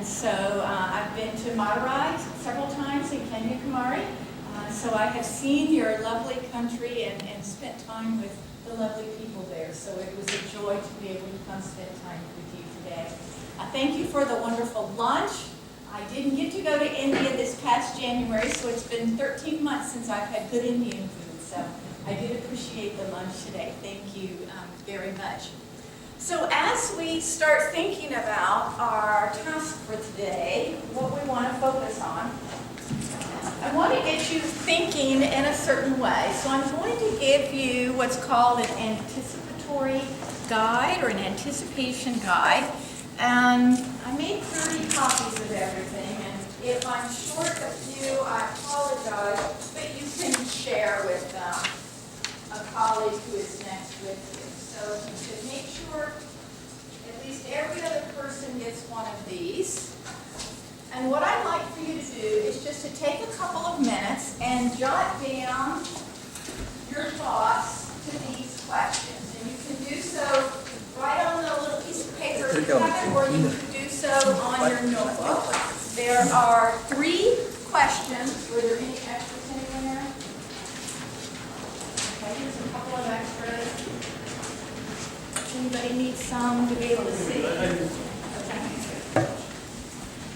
so I've been to Madurai several times in Kenya, Cary. So I have seen your lovely country and spent time with the lovely people there. So it was a joy to be able to come spend time with you today. Thank you for the wonderful lunch. I didn't get to go to India this past January, so it's been 13 months since I've had good Indian food. So I did appreciate the lunch today. Thank you very much. So as we start thinking about our task for today, what we want to focus on, I want to get you thinking in a certain way. So I'm going to give you what's called an anticipatory guide or an anticipation guide. And I made 30 copies of everything. And if I'm short a few, I apologize. But you can share with a colleague who is next with you. So if you could make sure at least every other person gets one of these. And what I'd like for you to do is just to take a couple of minutes and jot down your thoughts to these questions. And you can do so right on the little piece of paper if you have it, or you can do so on your notebook. There are 3 questions. Were there any extras anywhere? Okay, here's a couple of extras. Anybody need some to be able to see? Okay.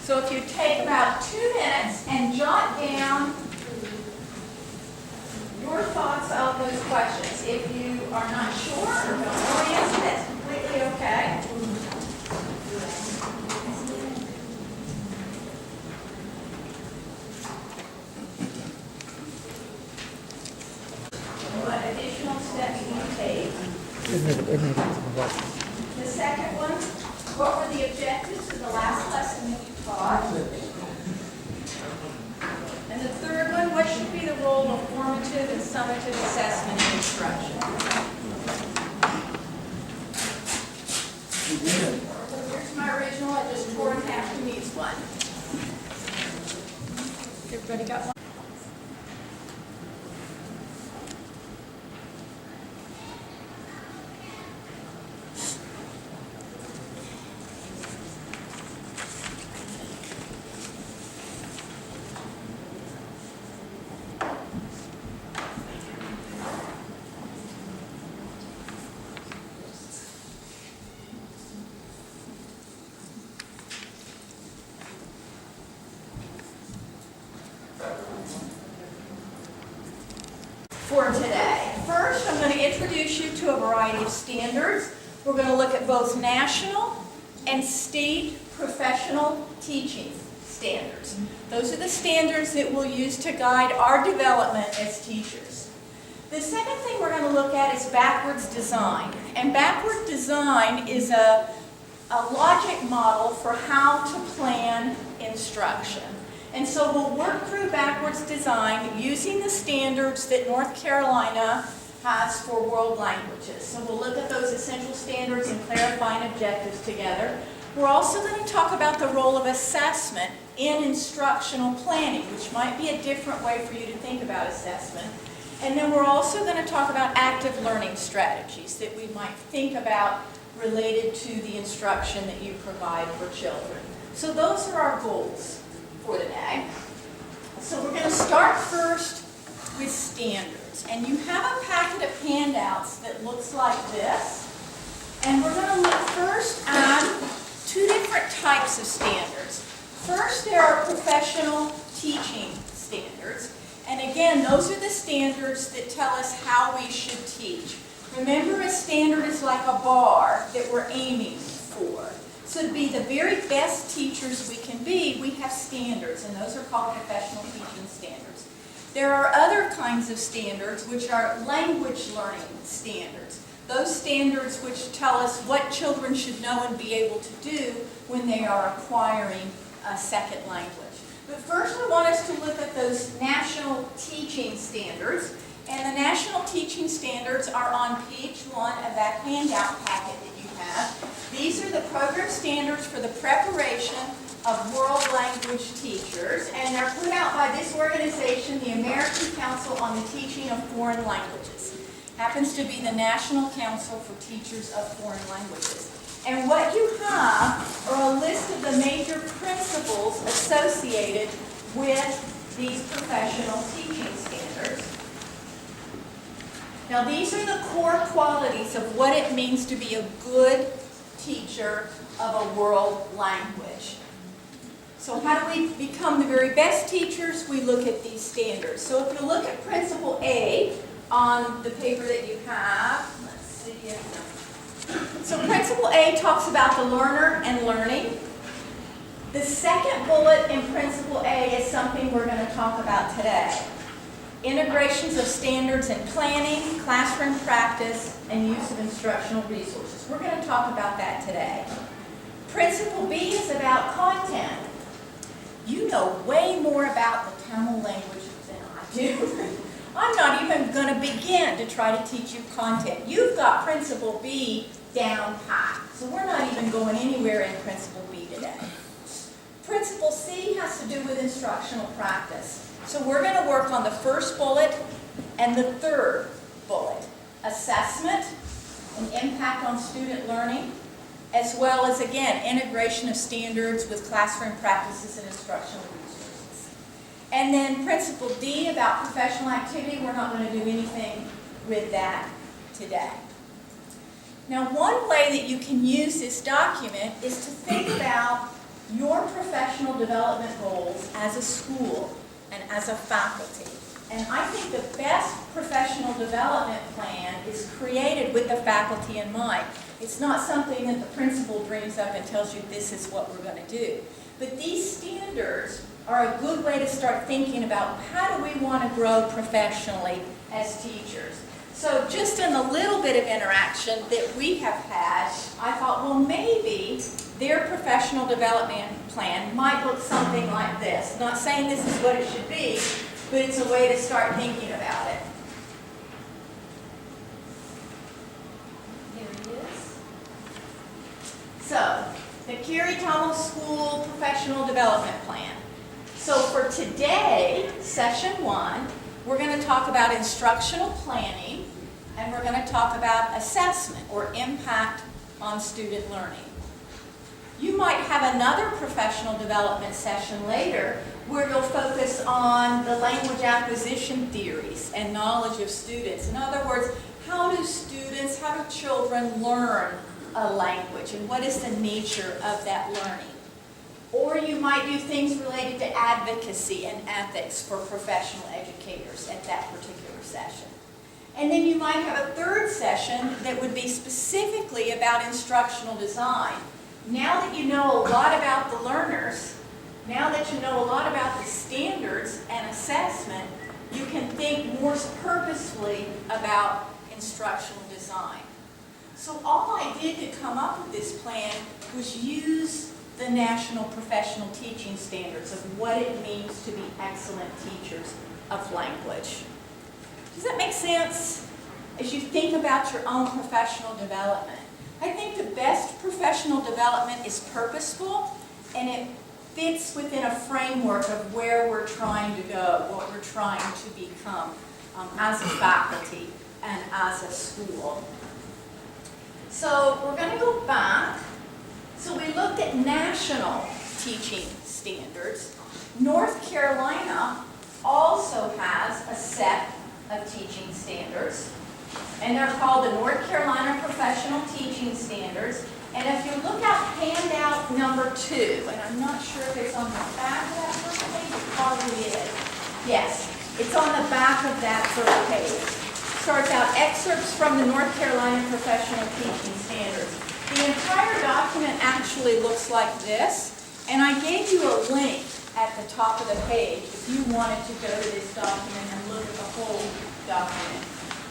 So if you take about 2 minutes and jot down your thoughts on those questions. If you are not sure or don't know the answer, that's completely okay. What additional steps do you take? The second one, what were the objectives of the last lesson that you taught? And the third one, what should be the role of formative and summative assessment in instruction? Here's my original. I just tore in half to needs one. Everybody got one? For today. First, I'm going to introduce you to a variety of standards. We're going to look at both national and state professional teaching standards. Those are the standards that we'll use to guide our development as teachers. The second thing we're going to look at is backwards design. And backward design is a logic model for how to plan instruction. And so we'll work through backwards design using the standards that North Carolina has for world languages. So we'll look at those essential standards and clarifying objectives together. We're also going to talk about the role of assessment in instructional planning, which might be a different way for you to think about assessment. And then we're also going to talk about active learning strategies that we might think about related to the instruction that you provide for children. So those are our goals for today. So we're going to start first with standards. And you have a packet of handouts that looks like this. And we're going to look first at 2 different types of standards. First, there are professional teaching standards. And again, those are the standards that tell us how we should teach. Remember, a standard is like a bar that we're aiming for. So to be the very best teachers we can be, we have standards, and those are called professional teaching standards. There are other kinds of standards, which are language learning standards. Those standards which tell us what children should know and be able to do when they are acquiring a second language. But first I want us to look at those national teaching standards. And the national teaching standards are on page 1 of that handout packet that you have. These are the program standards for the preparation of world language teachers, and they're put out by this organization, the American Council on the Teaching of Foreign Languages. Happens to be the National Council for Teachers of Foreign Languages. And what you have are a list of the major principles associated with these professional teaching standards. Now, these are the core qualities of what it means to be a good teacher of a world language. So how do we become the very best teachers? We look at these standards. So if you look at Principle A on the paper that you have, let's see. So Principle A talks about the learner and learning. The second bullet in Principle A is something we're going to talk about today. Integrations of standards in planning, classroom practice, and use of instructional resources. We're going to talk about that today. Principle B is about content. You know way more about the Tamil language than I do. I'm not even going to begin to try to teach you content. You've got Principle B down pat. So we're not even going anywhere in Principle B today. Principle C has to do with instructional practice. So we're going to work on the first bullet and the third bullet. Assessment and impact on student learning, as well as, again, integration of standards with classroom practices and instructional resources. And then Principle D about professional activity, we're not going to do anything with that today. Now, one way that you can use this document is to think about your professional development goals as a school and as a faculty. And I think the best professional development plan is created with the faculty in mind. It's not something that the principal dreams up and tells you this is what we're going to do. But these standards are a good way to start thinking about how do we want to grow professionally as teachers. So just in the little bit of interaction that we have had, I thought, well, maybe their professional development plan might look something like this. Not saying this is what it should be, but it's a way to start thinking about it. Here it is. So, the Cary School Professional Development Plan. So for today, session 1, we're going to talk about instructional planning, and we're going to talk about assessment or impact on student learning. You might have another professional development session later where you'll focus on the language acquisition theories and knowledge of students. In other words, how do children learn a language and what is the nature of that learning? Or you might do things related to advocacy and ethics for professional educators at that particular session. And then you might have a third session that would be specifically about instructional design. Now that you know a lot about the learners, now that you know a lot about the standards and assessment, you can think more purposefully about instructional design. So all I did to come up with this plan was use the National Professional Teaching Standards of what it means to be excellent teachers of language. Does that make sense as you think about your own professional development? I think the best professional development is purposeful, and it fits within a framework of where we're trying to go, what we're trying to become as a faculty and as a school. So we're going to go back. So we looked at national teaching standards. North Carolina also has a set of teaching standards, and they're called the North Carolina Professional Teaching Standards. And if you look at handout number 2, and I'm not sure if it's on the back of that first page, it probably is. Yes, it's on the back of that first page. Starts out excerpts from the North Carolina Professional Teaching Standards. The entire document actually looks like this, and I gave you a link at the top of the page if you wanted to go to this document and look at the whole document.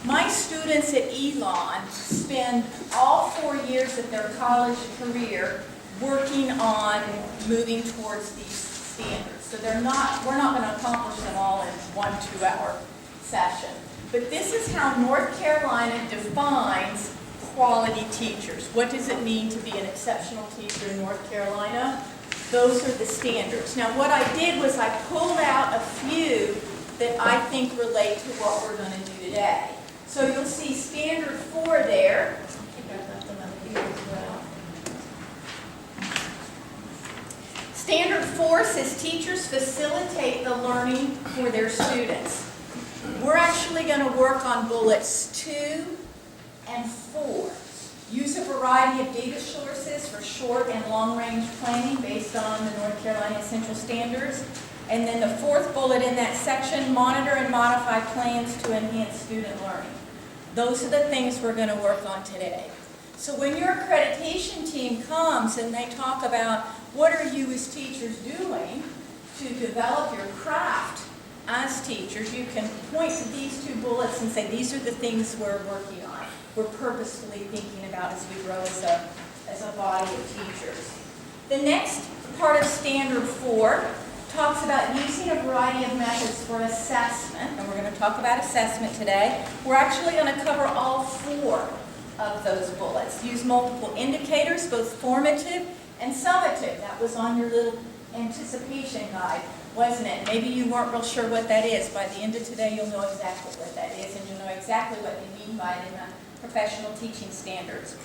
My students at Elon spend all 4 years of their college career working on moving towards these standards. So we're not going to accomplish them all in 1 2-hour session. But this is how North Carolina defines quality teachers. What does it mean to be an exceptional teacher in North Carolina? Those are the standards. Now what I did was I pulled out a few that I think relate to what we're going to do today. So you'll see standard 4 there. I think I've left them up here as well. Standard 4 says teachers facilitate the learning for their students. We're actually going to work on bullets 2 and 4. Use a variety of data sources for short and long-range planning based on the North Carolina Essential Standards. And then the 4th bullet in that section, monitor and modify plans to enhance student learning. Those are the things we're going to work on today. So when your accreditation team comes and they talk about what are you as teachers doing to develop your craft as teachers, you can point to these 2 bullets and say these are the things we're working on. We're purposefully thinking about as we grow as a body of teachers. The next part of Standard 4 talks about using a variety of methods for assessment, and we're going to talk about assessment today. We're actually going to cover all 4 of those bullets. Use multiple indicators, both formative and summative. That was on your little anticipation guide, wasn't it? Maybe you weren't real sure what that is. By the end of today, you'll know exactly what that is, and you'll know exactly what they mean by it in the professional teaching standards.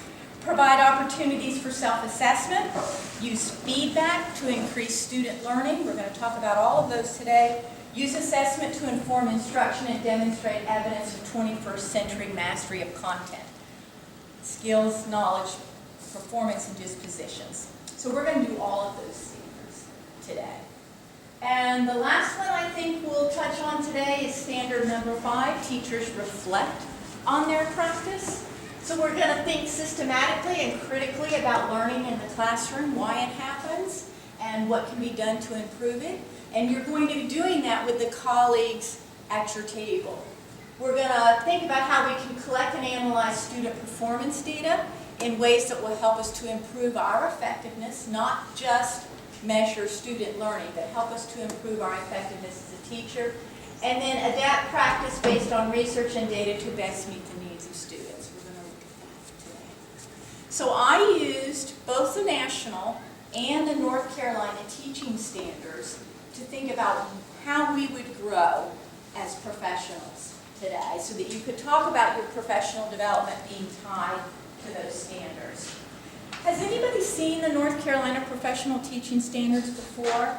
Provide opportunities for self-assessment. Use feedback to increase student learning. We're going to talk about all of those today. Use assessment to inform instruction and demonstrate evidence of 21st century mastery of content. Skills, knowledge, performance, and dispositions. So we're going to do all of those standards today. And the last one I think we'll touch on today is standard number 5, teachers reflect on their practice. So we're going to think systematically and critically about learning in the classroom, why it happens, and what can be done to improve it. And you're going to be doing that with the colleagues at your table. We're going to think about how we can collect and analyze student performance data in ways that will help us to improve our effectiveness, not just measure student learning, but help us to improve our effectiveness as a teacher. And then adapt practice based on research and data to best meet the needs of students. We're going to look at that today. So I used both the national and the North Carolina teaching standards to think about how we would grow as professionals today, so that you could talk about your professional development being tied to those standards. Has anybody seen the North Carolina professional teaching standards before?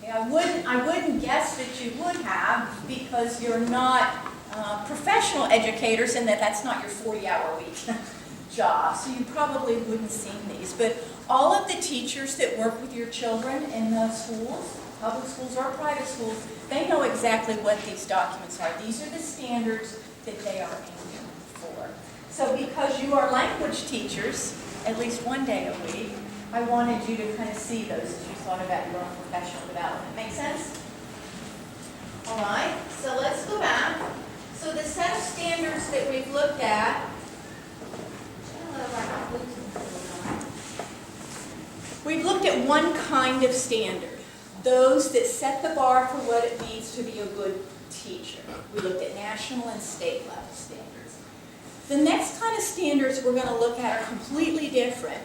Yeah, I wouldn't guess that you would have, because you're not professional educators and that's not your 40-hour week job, so you probably wouldn't have seen these. But all of the teachers that work with your children in the schools, public schools or private schools, they know exactly what these documents are. These are the standards that they are aiming for. So because you are language teachers, at least one day a week, I wanted you to kind of see those as you thought about your own professional development. Make sense? All right, so let's go back. So the set of standards that we've looked at, we've looked at one kind of standard, those that set the bar for what it means to be a good teacher. We looked at national and state level standards. The next kind of standards we're going to look at are completely different,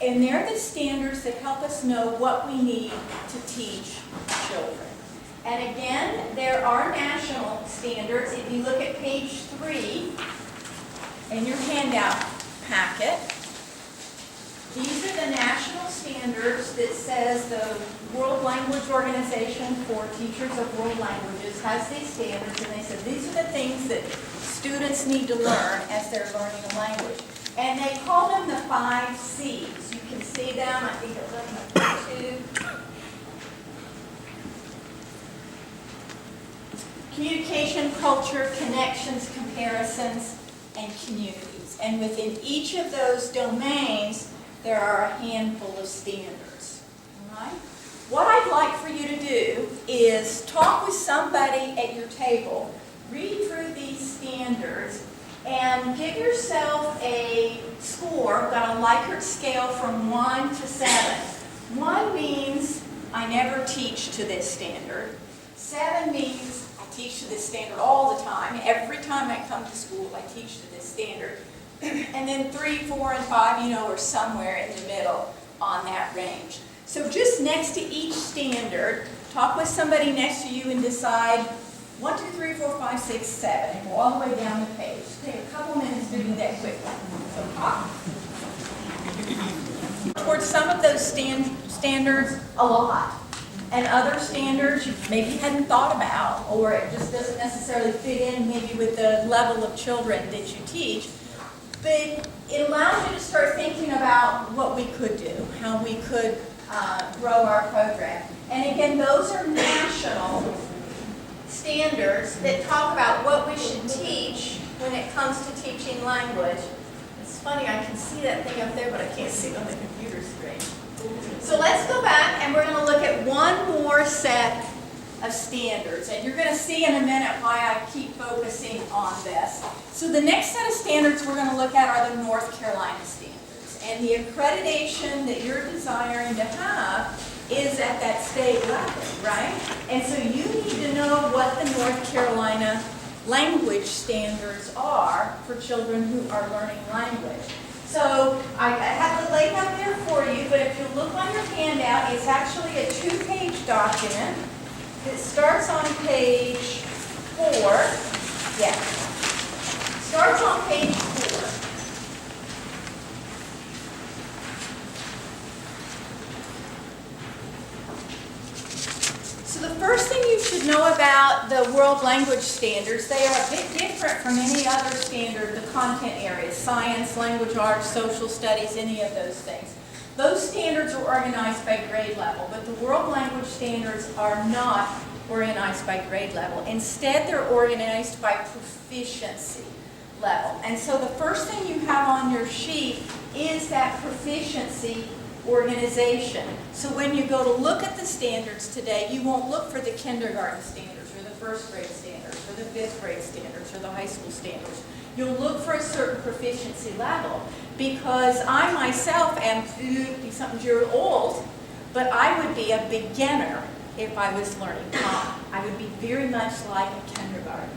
and they're the standards that help us know what we need to teach children. And again, there are national standards. If you look at page 3 in your handout packet, these are the national standards that says the World Language Organization for Teachers of World Languages has these standards, and they said these are the things that students need to learn as they're learning a language. And they call them the 5 C's. You can see them, I think it was on the 2. Communication, culture, connections, comparisons, and communities. And within each of those domains, there are a handful of standards. All right? What I'd like for you to do is talk with somebody at your table, read through these standards, and give yourself a score. We've got a Likert scale from 1 to 7. 1 means I never teach to this standard. 7 means I teach to this standard all the time. Every time I come to school, I teach to this standard. And then 3, 4, and 5, are somewhere in the middle on that range. So just next to each standard, talk with somebody next to you and decide 1, 2, 3, 4, 5, 6, 7, and go all the way down the page. Take a couple minutes to do that quickly. So talk. towards some of those standards a lot. And other standards you maybe hadn't thought about, or it just doesn't necessarily fit in maybe with the level of children that you teach. But it allows you to start thinking about what we could do, how we could grow our program. And again, those are national standards that talk about what we should teach when it comes to teaching language. It's funny, I can see that thing up there, but I can't see it on the computer screen. So let's go back and we're going to look at one more set of standards. And you're going to see in a minute why I keep focusing on this. So the next set of standards we're going to look at are the North Carolina standards. And the accreditation that you're desiring to have is at that state level, right? And so you need to know what the North Carolina language standards are for children who are learning language. So I have it laid out there for you, but if you look on your handout, it's actually a 2-page document. It starts on page 4. Yeah. Starts on page 4. So the first thing you should know about the World Language Standards, they are a bit different from any other standard, the content areas, science, language arts, social studies, any of those things. Those standards are organized by grade level, but the World Language Standards are not organized by grade level. Instead, they're organized by proficiency level. And so the first thing you have on your sheet is that proficiency organization. So when you go to look at the standards today, you won't look for the kindergarten standards or the first grade standards or the fifth grade standards or the high school standards. You'll look for a certain proficiency level, because I myself am 50-something years old, but I would be a beginner if I was learning common. I would be very much like a kindergarten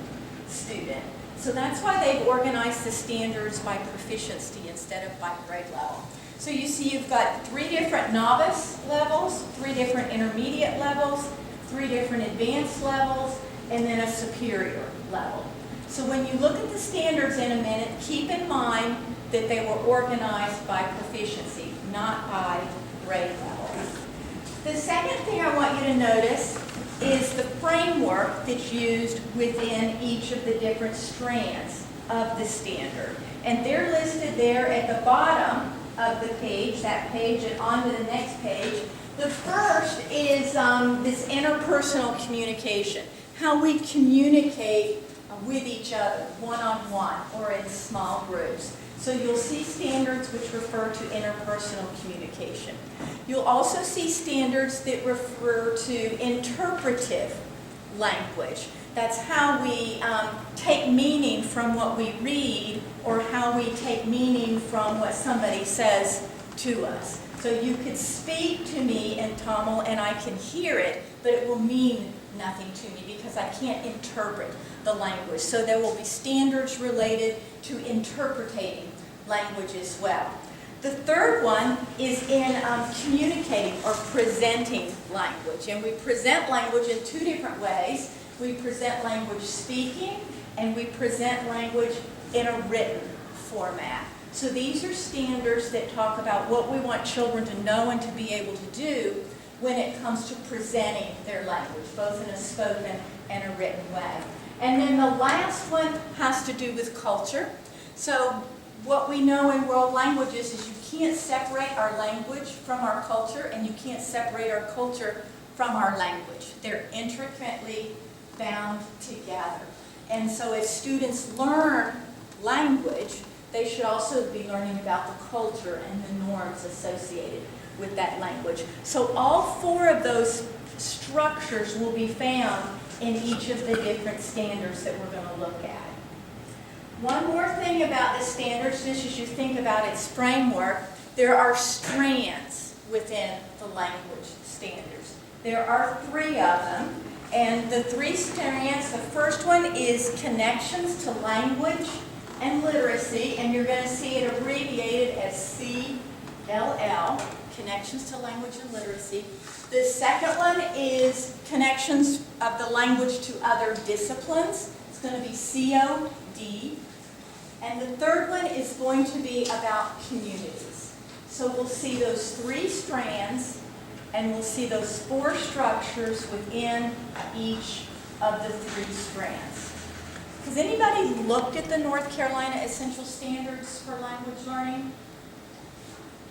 student. So that's why they've organized the standards by proficiency instead of by grade level. So you see you've got 3 different novice levels, 3 different intermediate levels, 3 different advanced levels, and then a superior level. So when you look at the standards in a minute, keep in mind that they were organized by proficiency, not by grade level. The second thing I want you to notice is the framework that's used within each of the different strands of the standard. And they're listed there at the bottom of the page, that page, and on to the next page. The first is this interpersonal communication, how we communicate with each other, one-on-one or in small groups. So you'll see standards which refer to interpersonal communication. You'll also see standards that refer to interpretive language. That's how we take meaning from what we read, or how we take meaning from what somebody says to us. So you could speak to me in Tamil and I can hear it, but it will mean nothing to me because I can't interpret the language. So there will be standards related to interpreting language as well. The third one is in communicating or presenting language. And we present language in 2 different ways. We present language speaking, and we present language in a written format. So these are standards that talk about what we want children to know and to be able to do when it comes to presenting their language, both in a spoken and a written way. And then the last one has to do with culture. So what we know in world languages is you can't separate our language from our culture, and you can't separate our culture from our language. They're intricately bound together. And so as students learn language, they should also be learning about the culture and the norms associated with that language. So all 4 of those structures will be found in each of the different standards that we're going to look at. One more thing about the standards, just as you think about its framework, there are strands within the language standards. There are 3 of them, and the 3 strands, the first one is connections to language and literacy, and you're going to see it abbreviated as CLL, connections to language and literacy. The second one is connections of the language to other disciplines. It's going to be COD. And the third one is going to be about communities. So we'll see those 3 strands, and we'll see those 4 structures within each of the 3 strands. Has anybody looked at the North Carolina Essential Standards for Language Learning?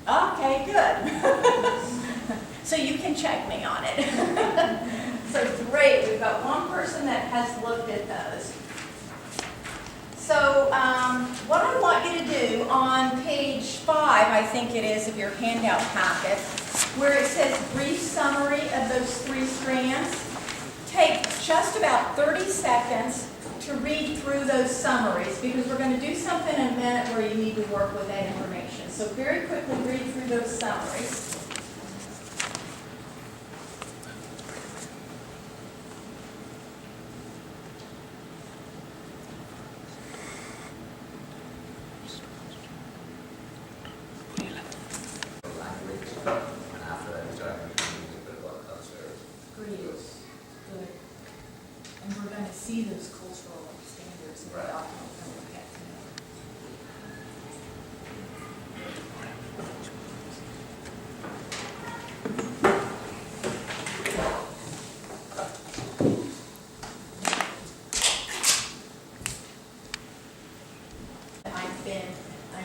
Okay, good. So you can check me on it. So great, we've got one person that has looked at those. So what I want you to do on page 5, I think it is, of your handout packet, where it says brief summary of those 3 strands, take just about 30 seconds to read through those summaries, because we're going to do something in a minute where you need to work with that information. So very quickly read through those summaries. And we're going to see those cultural standards in the document that we'll get to. I've been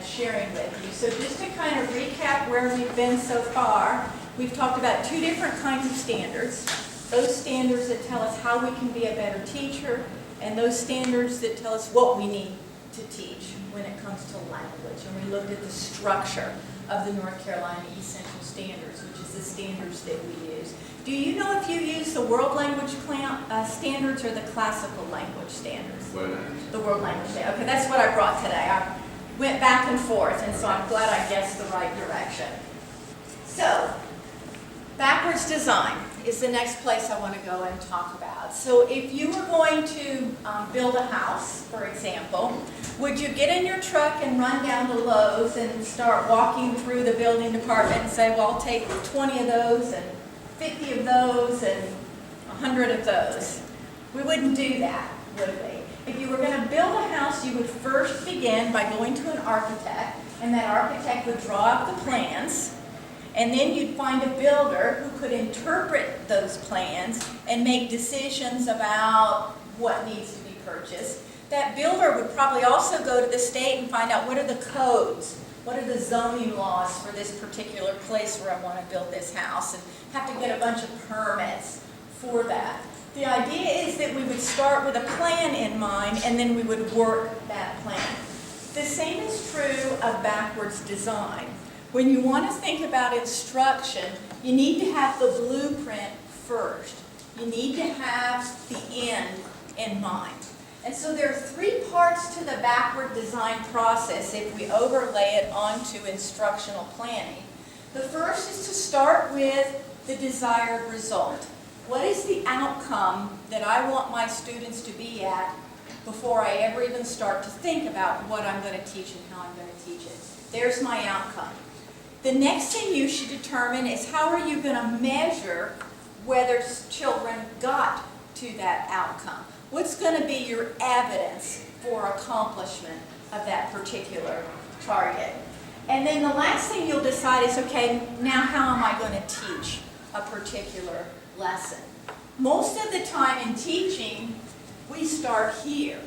sharing with you. So just to kind of recap where we've been so far, we've talked about 2 different kinds of standards. Those standards that tell us how we can be a better teacher, and those standards that tell us what we need to teach when it comes to language. And we looked at the structure of the North Carolina Essential Standards, which is the standards that we use. Do you know if you use the World Language Standards or the Classical Language Standards? The World Language Standards. Okay, that's what I brought today. I went back and forth, and so I'm glad I guessed the right direction. So, backwards design is the next place I want to go and talk about. So if you were going to build a house, for example, would you get in your truck and run down to Lowe's and start walking through the building department and say, well, I'll take 20 of those and 50 of those and 100 of those? We wouldn't do that, would we? If you were going to build a house, you would first begin by going to an architect, and that architect would draw up the plans. And then you'd find a builder who could interpret those plans and make decisions about what needs to be purchased. That builder would probably also go to the state and find out what are the codes, what are the zoning laws for this particular place where I want to build this house, and have to get a bunch of permits for that. The idea is that we would start with a plan in mind, and then we would work that plan. The same is true of backwards design. When you want to think about instruction, you need to have the blueprint first. You need to have the end in mind. And so there are 3 parts to the backward design process if we overlay it onto instructional planning. The first is to start with the desired result. What is the outcome that I want my students to be at before I ever even start to think about what I'm going to teach and how I'm going to teach it? There's my outcome. The next thing you should determine is how are you going to measure whether children got to that outcome? What's going to be your evidence for accomplishment of that particular target? And then the last thing you'll decide is, okay, now how am I going to teach a particular lesson? Most of the time in teaching, we start here.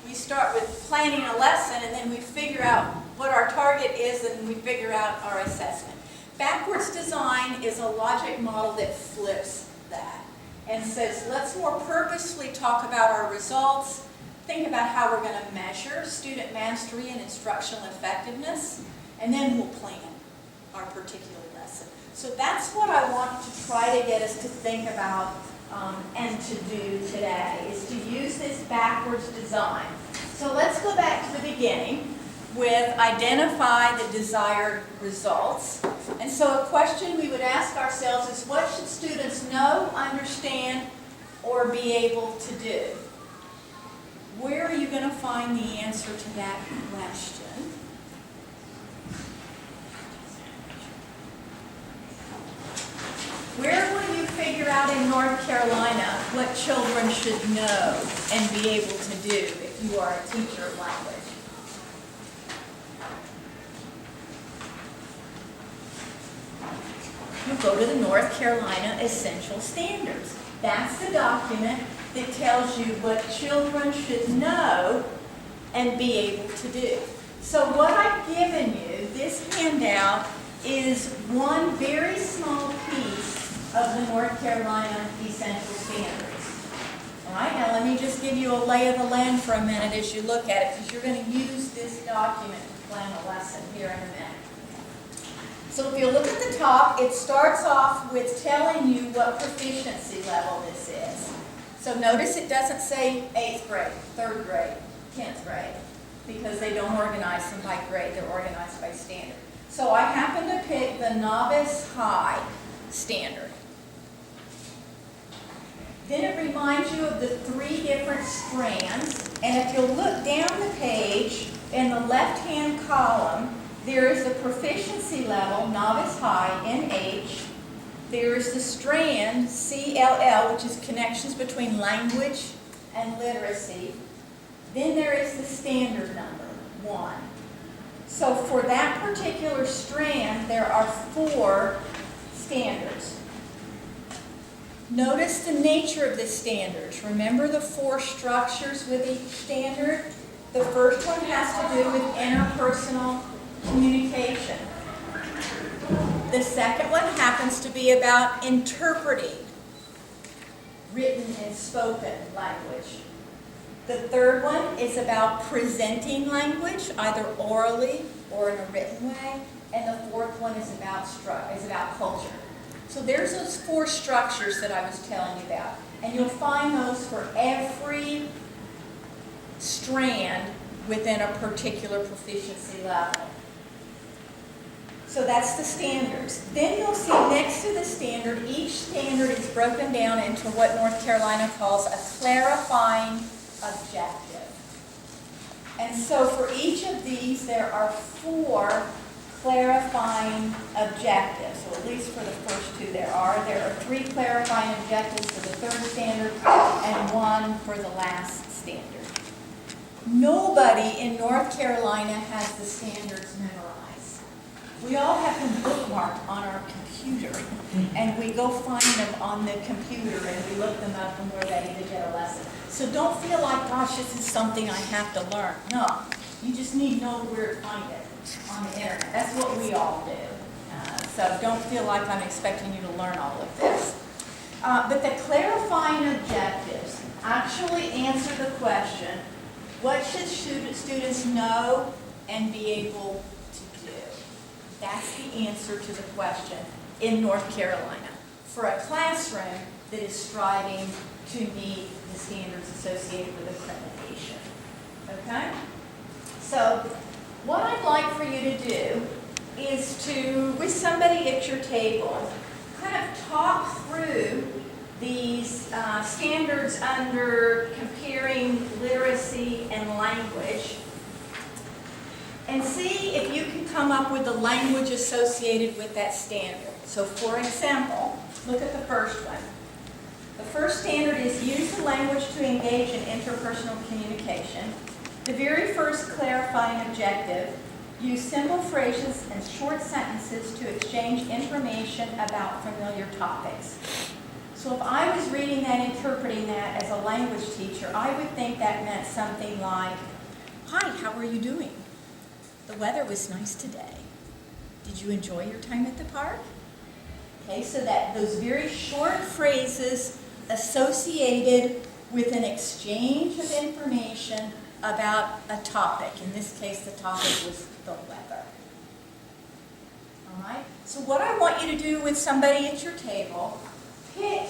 We start with planning a lesson, and then we figure out what our target is, and we figure out our assessment. Backwards design is a logic model that flips that and says, let's more purposefully talk about our results, think about how we're going to measure student mastery and instructional effectiveness, and then we'll plan our particular lesson. So that's what I want to try to get us to think about and to do today, is to use this backwards design. So let's go back to the beginning with identify the desired results. And so a question we would ask ourselves is, what should students know, understand, or be able to do? Where are you going to find the answer to that question? Where will you figure out in North Carolina what children should know and be able to do if you are a teacher of language? go to the North Carolina Essential Standards. That's the document that tells you what children should know and be able to do. So what I've given you, this handout, is one very small piece of the North Carolina Essential Standards. All right, now let me just give you a lay of the land for a minute as you look at it, because you're going to use this document to plan a lesson here in a minute. So if you look at the top, it starts off with telling you what proficiency level this is. So notice it doesn't say 8th grade, 3rd grade, 10th grade, because they don't organize them by grade, they're organized by standard. So I happen to pick the Novice High standard. Then it reminds you of the 3 different strands, and if you'll look down the page, in the left-hand column, there is the proficiency level, Novice High, NH. There is the strand, CLL, which is connections between language and literacy. Then there is the standard number, 1. So for that particular strand, there are 4 standards. Notice the nature of the standards. Remember the 4 structures with each standard? The first one has to do with interpersonal communication. The second one happens to be about interpreting written and spoken language. The third one is about presenting language, either orally or in a written way. And the fourth one is about culture. So there's those 4 structures that I was telling you about. And you'll find those for every strand within a particular proficiency level. So that's the standards. Then you'll see next to the standard, each standard is broken down into what North Carolina calls a clarifying objective. And so for each of these, there are 4 clarifying objectives. So at least for the first 2 there are. There are 3 clarifying objectives for the 3rd standard and 1 for the last standard. Nobody in North Carolina has the standards memorized. We all have them bookmarked on our computer, and we go find them on the computer, and we look them up when we're ready to get a lesson. So don't feel like, gosh, this is something I have to learn. No, you just need to know where to find it on the internet. That's what we all do. So don't feel like I'm expecting you to learn all of this. But the clarifying objectives actually answer the question, what should students know and be able to do? That's the answer to the question in North Carolina for a classroom that is striving to meet the standards associated with accreditation. Okay? So what I'd like for you to do is to, with somebody at your table, kind of talk through these standards under comparing literacy and language, and see if you can come up with the language associated with that standard. So for example, look at the first one. The first standard is use the language to engage in interpersonal communication. The very first clarifying objective, use simple phrases and short sentences to exchange information about familiar topics. So if I was reading that, interpreting that as a language teacher, I would think that meant something like, hi, how are you doing? The weather was nice today. Did you enjoy your time at the park? Okay, so that those very short phrases associated with an exchange of information about a topic. In this case, the topic was the weather. All right? So what I want you to do with somebody at your table, pick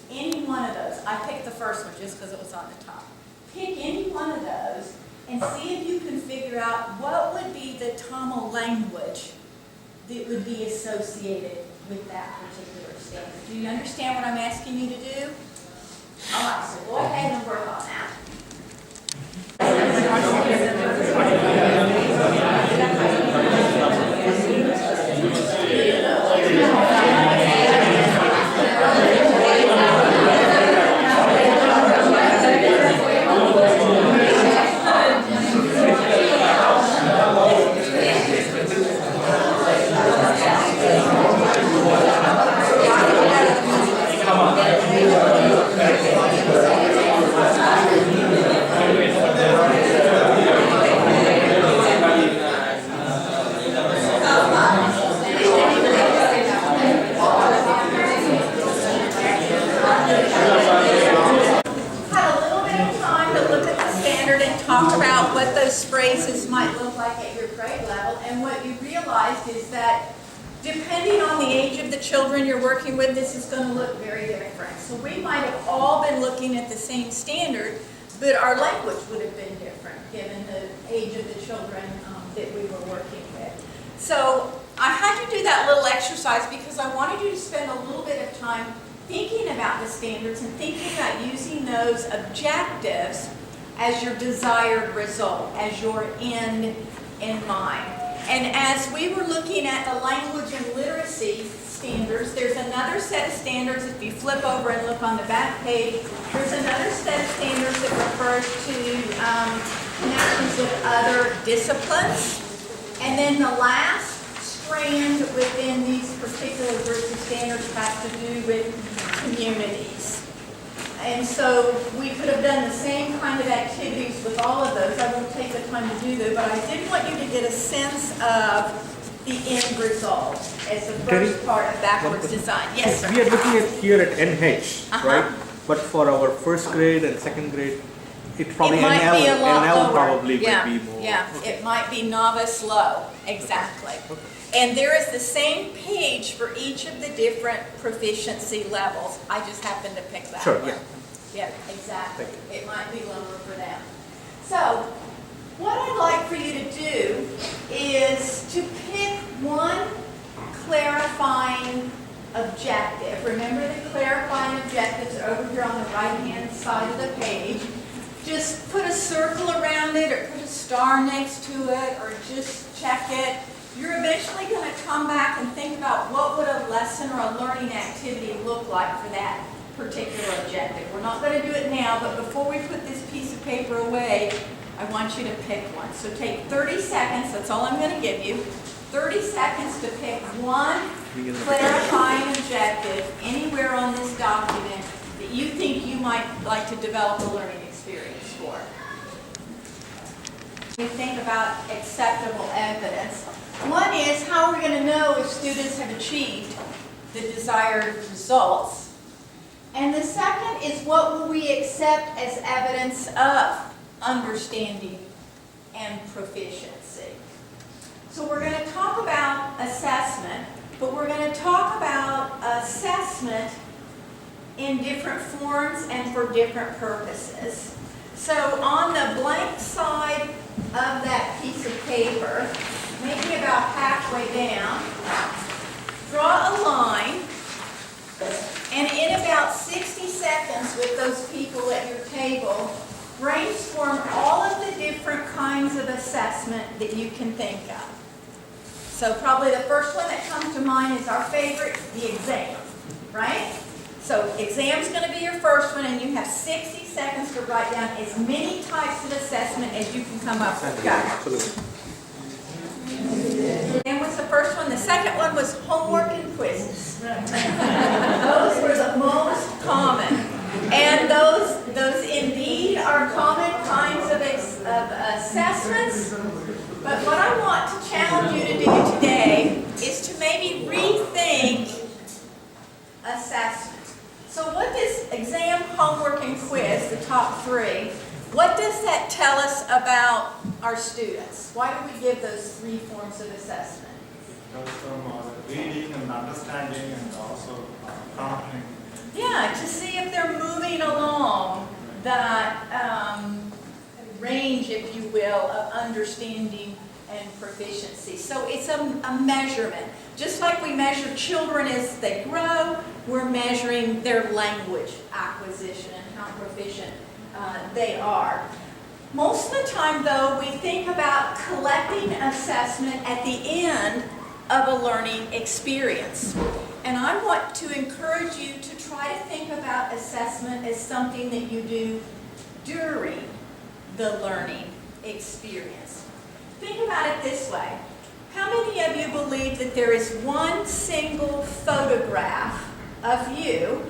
any one of those. I picked the first one just because it was on the top. Pick any one of those and see if you can figure out what would be the Tamil language that would be associated with that particular standard. Do you understand what I'm asking you to do? All right, so go ahead and work on that. children you're working with, this is going to look very different. So we might have all been looking at the same standard, but our language would have been different given the age of the children that we were working with. So I had to do that little exercise because I wanted you to spend a little bit of time thinking about the standards and thinking about using those objectives as your desired result, as your end in mind. And as we were looking at the language and literacy standards, there's another set of standards. If you flip over and look on the back page, there's another set of standards that refers to connections with other disciplines. And then the last strand within these particular groups of standards has to do with communities. And so we could have done the same kind of activities with all of those. I won't take the time to do that, but I did want you to get a sense of the end result as the first part of backwards design. Yes, sir. We are looking at here at NH, right? But for our first grade and second grade, it probably it might be a lot NL lower. probably Yeah, would be more. yeah, Okay. it might be novice low, exactly. Okay. And there is the same page for each of the different proficiency levels. I just happened to pick that Sure, one. yeah. Yeah, exactly. Thank you. It might be lower for them. So, what I'd like for you to do is to pick one clarifying objective. Remember the clarifying objectives are over here on the right-hand side of the page. Just put a circle around it or put a star next to it or just check it. You're eventually going to come back and think about what would a lesson or a learning activity look like for that particular objective. We're not going to do it now, but before we put this piece of paper away, I want you to pick one. So take 30 seconds, that's all I'm going to give you. 30 seconds to pick one clarifying objective anywhere on this document that you think you might like to develop a learning experience for. We think about acceptable evidence. One is, how are we going to know if students have achieved the desired results? And the second is, what will we accept as evidence of understanding and proficiency? So we're going to talk about assessment, but we're going to talk about assessment in different forms and for different purposes. So on the blank side of that piece of paper, maybe about halfway down, draw a line, and in about 60 seconds with those people at your table, brainstorm all of the different kinds of assessment that you can think of. So probably the first one that comes to mind is our favorite, the exam, right? So exam's going to be your first one, and you have 60 seconds to write down as many types of assessment as you can come up with. Go. And what's the first one? The second one was homework and quizzes. Those were the most common. And those indeed are common kinds of assessments. But what I want to challenge you to do today is to maybe rethink assessment. So what does exam, homework, and quiz, the top three, what does that tell us about our students? Why do we give those three forms of assessment? Reading and understanding and also counting. Yeah, to see if they're moving along that range, if you will, of understanding and proficiency. So it's a measurement. Just like we measure children as they grow, we're measuring their language acquisition and how proficient they are. Most of the time, though, we think about collecting assessment at the end of a learning experience. And I want to encourage you to try to think about assessment as something that you do during the learning experience. Think about it this way. How many of you believe that there is one single photograph of you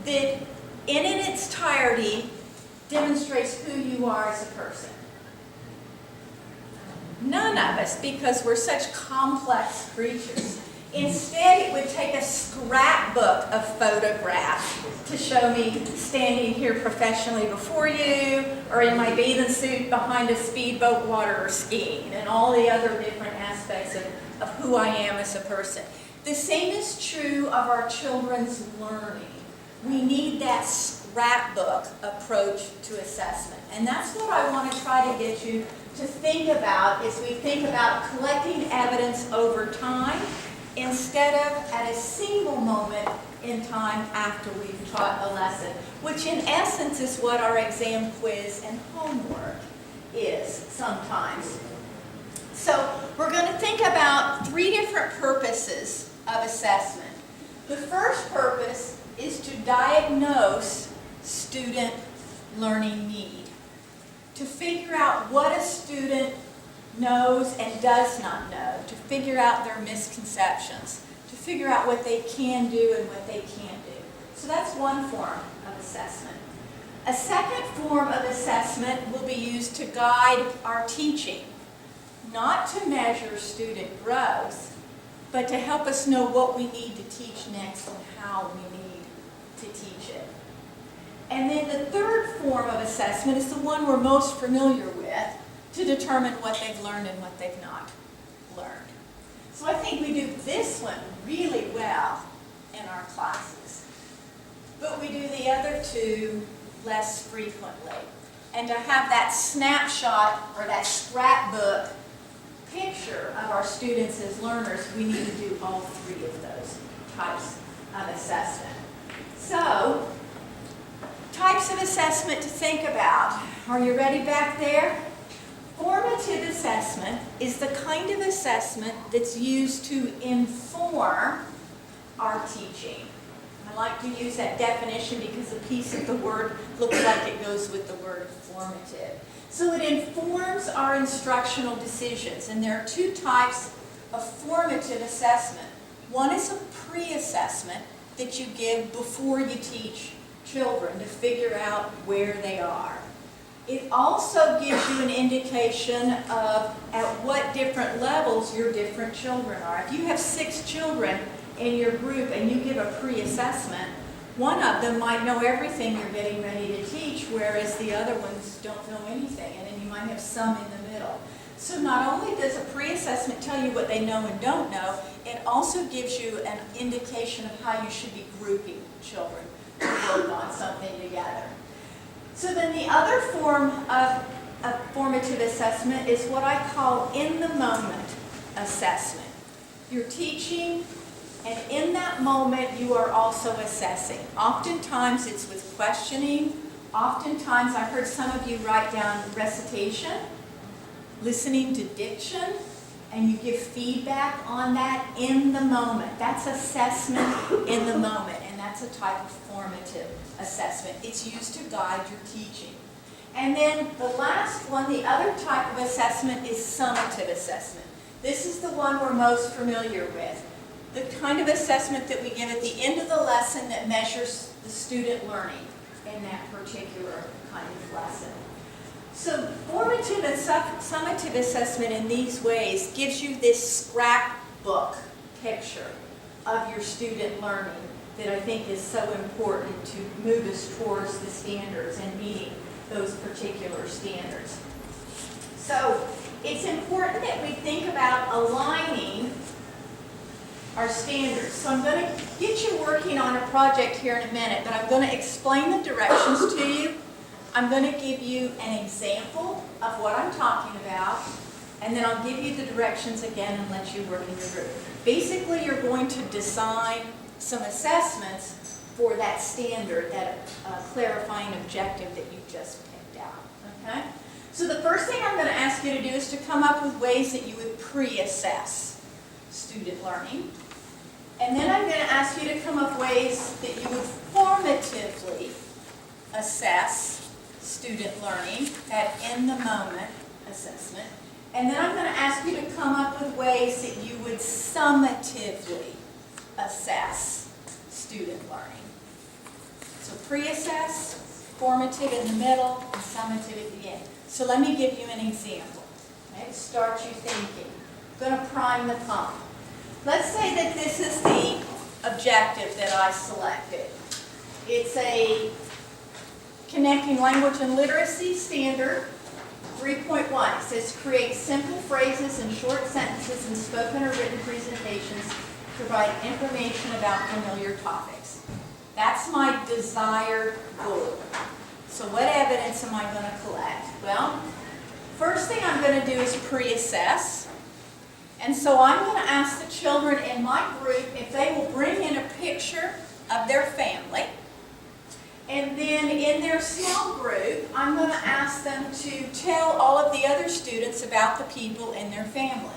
that in its entirety demonstrates who you are as a person? None of us, because we're such complex creatures. Instead, it would take a scrapbook of photographs to show me standing here professionally before you, or in my bathing suit behind a speedboat water or skiing, and all the other different aspects of who I am as a person. The same is true of our children's learning. We need that scrapbook approach to assessment. And that's what I want to try to get you to think about as we think about collecting evidence over time instead of at a single moment in time after we've taught a lesson, which in essence is what our exam quiz and homework is sometimes. So we're going to think about 3 different purposes of assessment. The first purpose is to diagnose student learning need, to figure out what a student knows and does not know, to figure out their misconceptions, to figure out what they can do and what they can't do. So that's one form of assessment. A second form of assessment will be used to guide our teaching, not to measure student growth, but to help us know what we need to teach next and how we need to teach it. And then the third form of assessment is the one we're most familiar with, to determine what they've learned and what they've not learned. So I think we do this one really well in our classes, but we do the other 2 less frequently. And to have that snapshot or that scrapbook picture of our students as learners, we need to do all 3 of those types of assessment. So, types of assessment to think about. Are you ready back there? Formative assessment is the kind of assessment that's used to inform our teaching. I like to use that definition because a piece of the word looks like it goes with the word formative. So it informs our instructional decisions, and there are 2 types of formative assessment. One is a pre-assessment that you give before you teach children to figure out where they are. It also gives you an indication of at what different levels your different children are. If you have 6 children in your group and you give a pre-assessment, one of them might know everything you're getting ready to teach, whereas the other ones don't know anything, and then you might have some in the middle. So not only does a pre-assessment tell you what they know and don't know, it also gives you an indication of how you should be grouping children to work on something together. So then the other form of a formative assessment is what I call in-the-moment assessment. You're teaching, and in that moment you are also assessing. Oftentimes it's with questioning. Oftentimes I heard some of you write down recitation, listening to diction, and you give feedback on that in the moment. That's assessment in the moment, and that's a type of formative assessment. It's used to guide your teaching. And then the last one, the other type of assessment, is summative assessment. This is the one we're most familiar with. The kind of assessment that we give at the end of the lesson that measures the student learning in that particular kind of lesson. So formative and summative assessment in these ways gives you this scrapbook picture of your student learning that I think is so important to move us towards the standards and meeting those particular standards. So it's important that we think about aligning our standards. So I'm going to get you working on a project here in a minute, but I'm going to explain the directions to you. I'm going to give you an example of what I'm talking about, and then I'll give you the directions again and let you work in your group. Basically, you're going to design some assessments for that standard, that clarifying objective that you just picked out. Okay? So the first thing I'm going to ask you to do is to come up with ways that you would pre-assess student learning. And then I'm going to ask you to come up with ways that you would formatively assess student learning, that in-the-moment assessment. And then I'm going to ask you to come up with ways that you would summatively assess student learning. So pre-assess, formative in the middle, and summative at the end. So let me give you an example. Okay, to start you thinking. I'm going to prime the pump. Let's say that this is the objective that I selected. It's a Connecting Language and Literacy Standard 3.1. It says create simple phrases and short sentences in spoken or written presentations provide information about familiar topics. That's my desired goal. So what evidence am I going to collect? Well, first thing I'm going to do is pre-assess. And so I'm going to ask the children in my group if they will bring in a picture of their family. And then in their small group, I'm going to ask them to tell all of the other students about the people in their family.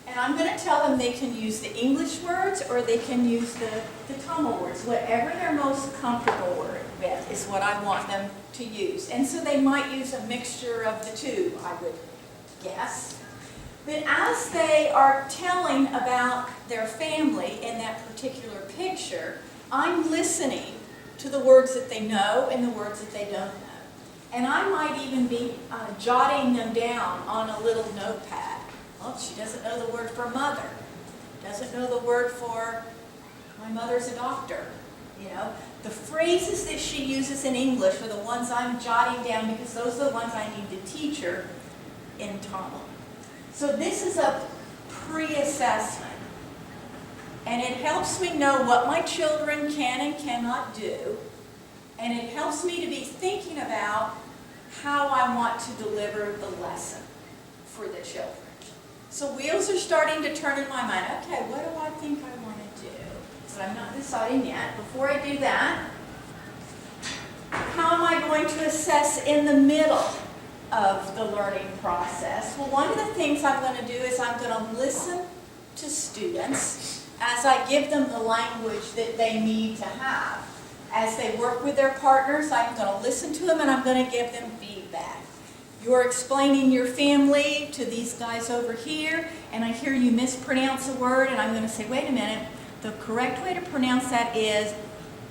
And I'm going to tell them they can use the English words or they can use the Tamil words. Whatever they're most comfortable with is what I want them to use. And so they might use a mixture of the two, I would guess. But as they are telling about their family in that particular picture, I'm listening to the words that they know and the words that they don't know. And I might even be jotting them down on a little notepad. Well, she doesn't know the word for mother. Doesn't know the word for my mother's a doctor. You know, the phrases that she uses in English are the ones I'm jotting down because those are the ones I need to teach her in Tamil. So this is a pre-assessment. And it helps me know what my children can and cannot do. And it helps me to be thinking about how I want to deliver the lesson for the children. So wheels are starting to turn in my mind. Okay, what do I think I want to do? But I'm not deciding yet. Before I do that, how am I going to assess in the middle of the learning process? Well, one of the things I'm going to do is I'm going to listen to students as I give them the language that they need to have. As they work with their partners, I'm going to listen to them and I'm going to give them feedback. You're explaining your family to these guys over here, and I hear you mispronounce a word, and I'm going to say, wait a minute, the correct way to pronounce that is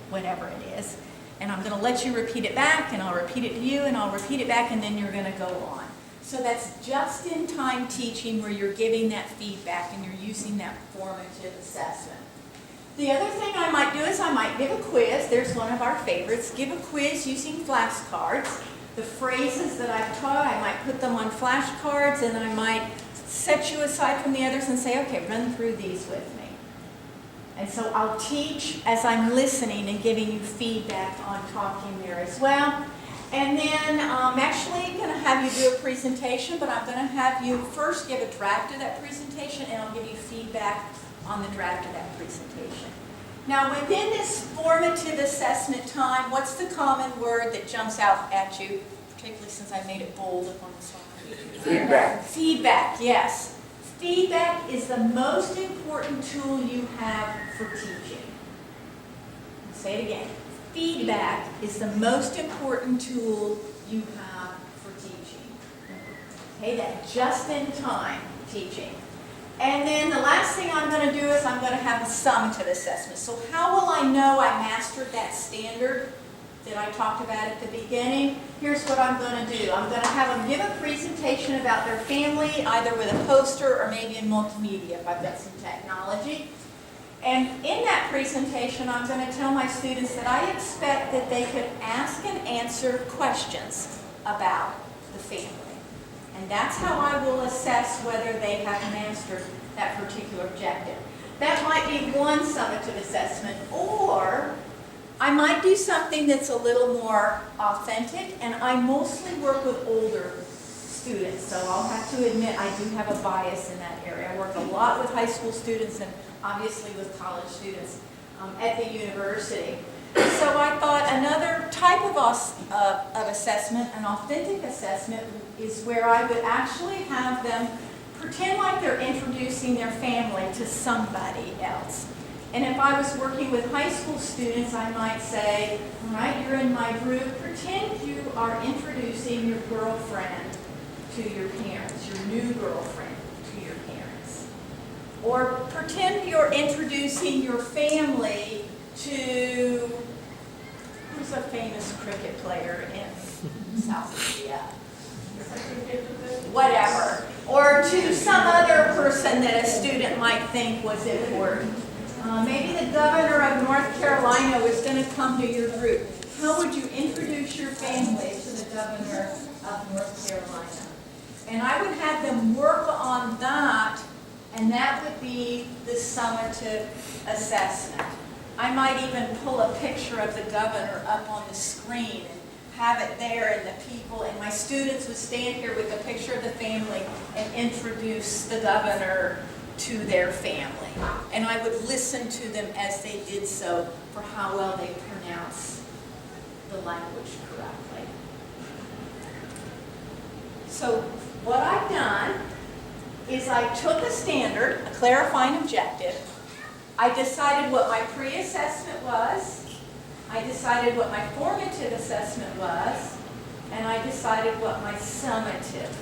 whatever it is. And I'm going to let you repeat it back, and I'll repeat it to you, and I'll repeat it back, and then you're going to go on. So that's just-in-time teaching where you're giving that feedback and you're using that formative assessment. The other thing I might do is I might give a quiz. There's one of our favorites. Give a quiz using flashcards. The phrases that I've taught, I might put them on flashcards, and I might set you aside from the others and say, okay, run through these with me. And so I'll teach as I'm listening and giving you feedback on talking there as well. And then I'm actually going to have you do a presentation, but I'm going to have you first give a draft of that presentation, and I'll give you feedback on the draft of that presentation. Now, within this formative assessment time, what's the common word that jumps out at you, particularly since I made it bold up on the slide? Feedback. Feedback, yes. Feedback is the most important tool you have for teaching. I'll say it again. Feedback is the most important tool you have for teaching. Okay, that just-in-time teaching. And then the last thing I'm going to do is I'm going to have a summative assessment. So how will I know I mastered that standard that I talked about at the beginning? Here's what I'm going to do. I'm going to have them give a presentation about their family, either with a poster or maybe in multimedia if I've got some technology. And in that presentation, I'm going to tell my students that I expect that they could ask and answer questions about the family. And that's how I will assess whether they have mastered that particular objective. That might be one summative assessment, or I might do something that's a little more authentic, and I mostly work with older students, so I'll have to admit I do have a bias in that area. I work a lot with high school students and obviously with college students at the university. So I thought another type of assessment, an authentic assessment, is where I would actually have them pretend like they're introducing their family to somebody else. And if I was working with high school students, I might say, all right, you're in my group, pretend you are introducing your girlfriend to your parents, your new girlfriend to your parents. Or pretend you're introducing your family to, who's a famous cricket player in South Korea? Whatever. Or to some other person that a student might think was important. Maybe the governor of North Carolina was going to come to your group. How would you introduce your family to the governor of North Carolina? And I would have them work on that and that would be the summative assessment. I might even pull a picture of the governor up on the screen and have it there, and the people, and my students would stand here with a picture of the family and introduce the governor to their family. And I would listen to them as they did so for how well they pronounce the language correctly. So what I've done is I took a standard, a clarifying objective, I decided what my pre-assessment was, I decided what my formative assessment was, and I decided what my summative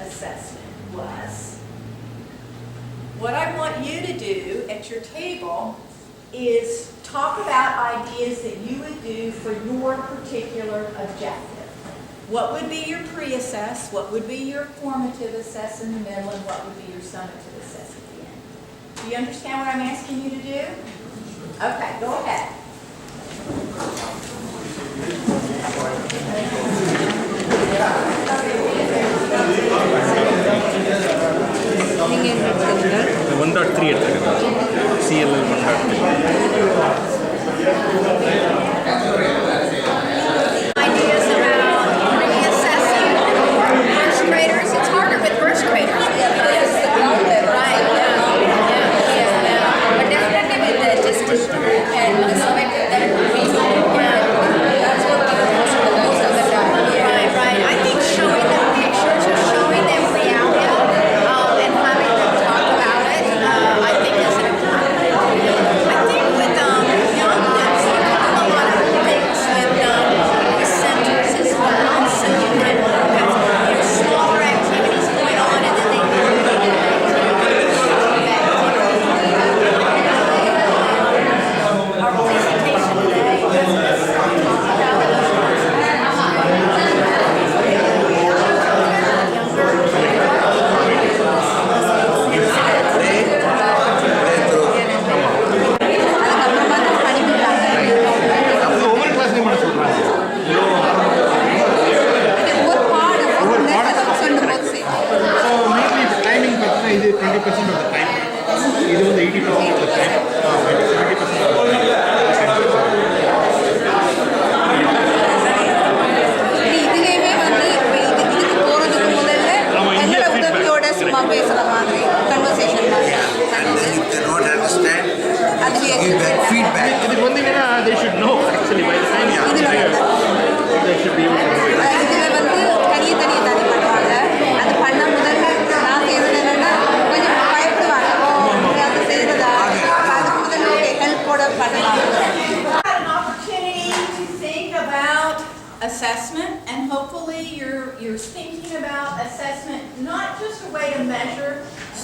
assessment was. What I want you to do at your table is talk about ideas that you would do for your particular objective. What would be your pre-assess, what would be your formative assess in the middle, and what would be your summative assess at the end? Do you understand what I'm asking you to do? Okay, go ahead. The 1.3 எடுத்துக்கங்க. CLL 1.3. Ideas about reassessing first graders. It's harder with first graders. Right, yeah. But definitely with the distance and the summative, that would be, that's what we do most of the time. Right. I think showing them pictures or showing them reality and having them talk about it, I think is an important thing to do. I think with young kids, you can do a lot of things with centers as well. So you can have smaller activities going on, and then they can do bigger activities. Our presentation today is talk about இது 20% of the time. இது வந்து 80% of the time. 70% of the time. இதுலயுமே வந்து இதுக்கு போறதுக்கு முதல்ல எல்லா உதவியோட சும்மா பேசுற மாதிரி கன்வர்சேஷன் மாதிரி cannot understand, அதுலயே give back feedback. இதுக்கு வந்து என்னன்னா they should know actually by the time இதுல they should be able to know it. இதுல வந்து தனி பண்ணுவாங்க. அது பண்ண முதல்ல நான் செய்யறது என்னன்னா கொஞ்சம் பயப்படுவாங்க. அது செய்யறதா அதுக்கு முதல்ல ஹெல்ப்போட பண்ணலாம். Had an opportunity to think about assessment, and hopefully you're thinking about assessment not just a way to measure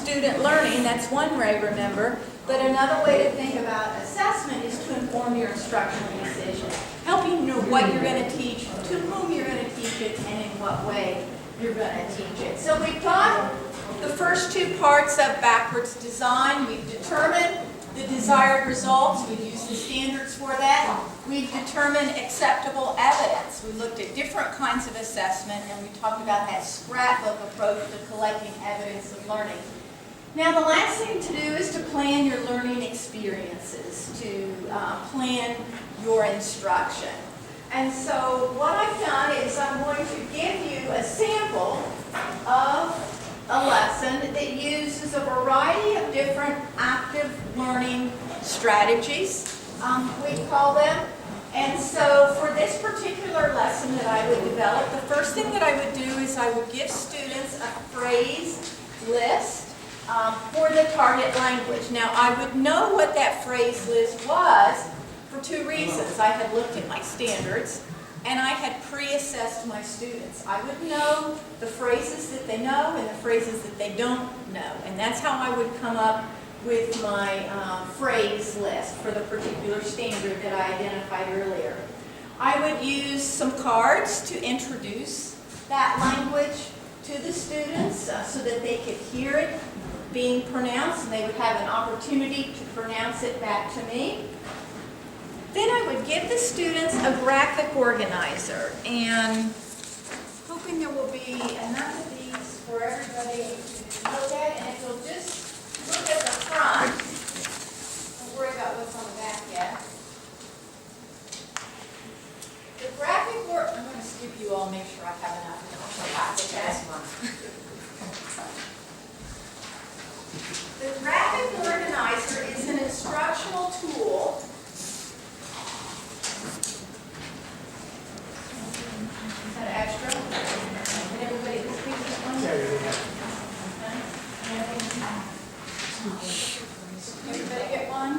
student learning, that's one way, remember, but another way to think about assessment is to inform your instructional decision, helping you know what you're going to teach, to whom you're going to teach it, and in what way you're going to teach it. So we've got the first two parts of backwards design. We've determined the desired results. We've used the standards for that. We've determined acceptable evidence. We looked at different kinds of assessment, and we talked about that scrapbook approach to collecting evidence of learning. Now, the last thing to do is to plan your learning experiences, to plan your instruction. And so what I've done is I'm going to give you a sample of a lesson that uses a variety of different active learning strategies, we call them. And so for this particular lesson that I would develop, the first thing that I would do is I would give students a phrase list for the target language. Now, I would know what that phrase list was for two reasons. I had looked at my standards, and I had pre-assessed my students. I would know the phrases that they know and the phrases that they don't know. And that's how I would come up with my phrase list for the particular standard that I identified earlier. I would use some cards to introduce that language to the students so that they could hear it being pronounced, and they would have an opportunity to pronounce it back to me. Then I would give the students a graphic organizer, and hoping there will be enough of these for everybody to look at, and if you'll just front. Don't worry about what's on the back yet. The graphic work, I'm going to skip you all, make sure I have enough in the back, okay? The graphic organizer is an instructional tool. Is that extra? Did everybody just pick this one? Everybody get one?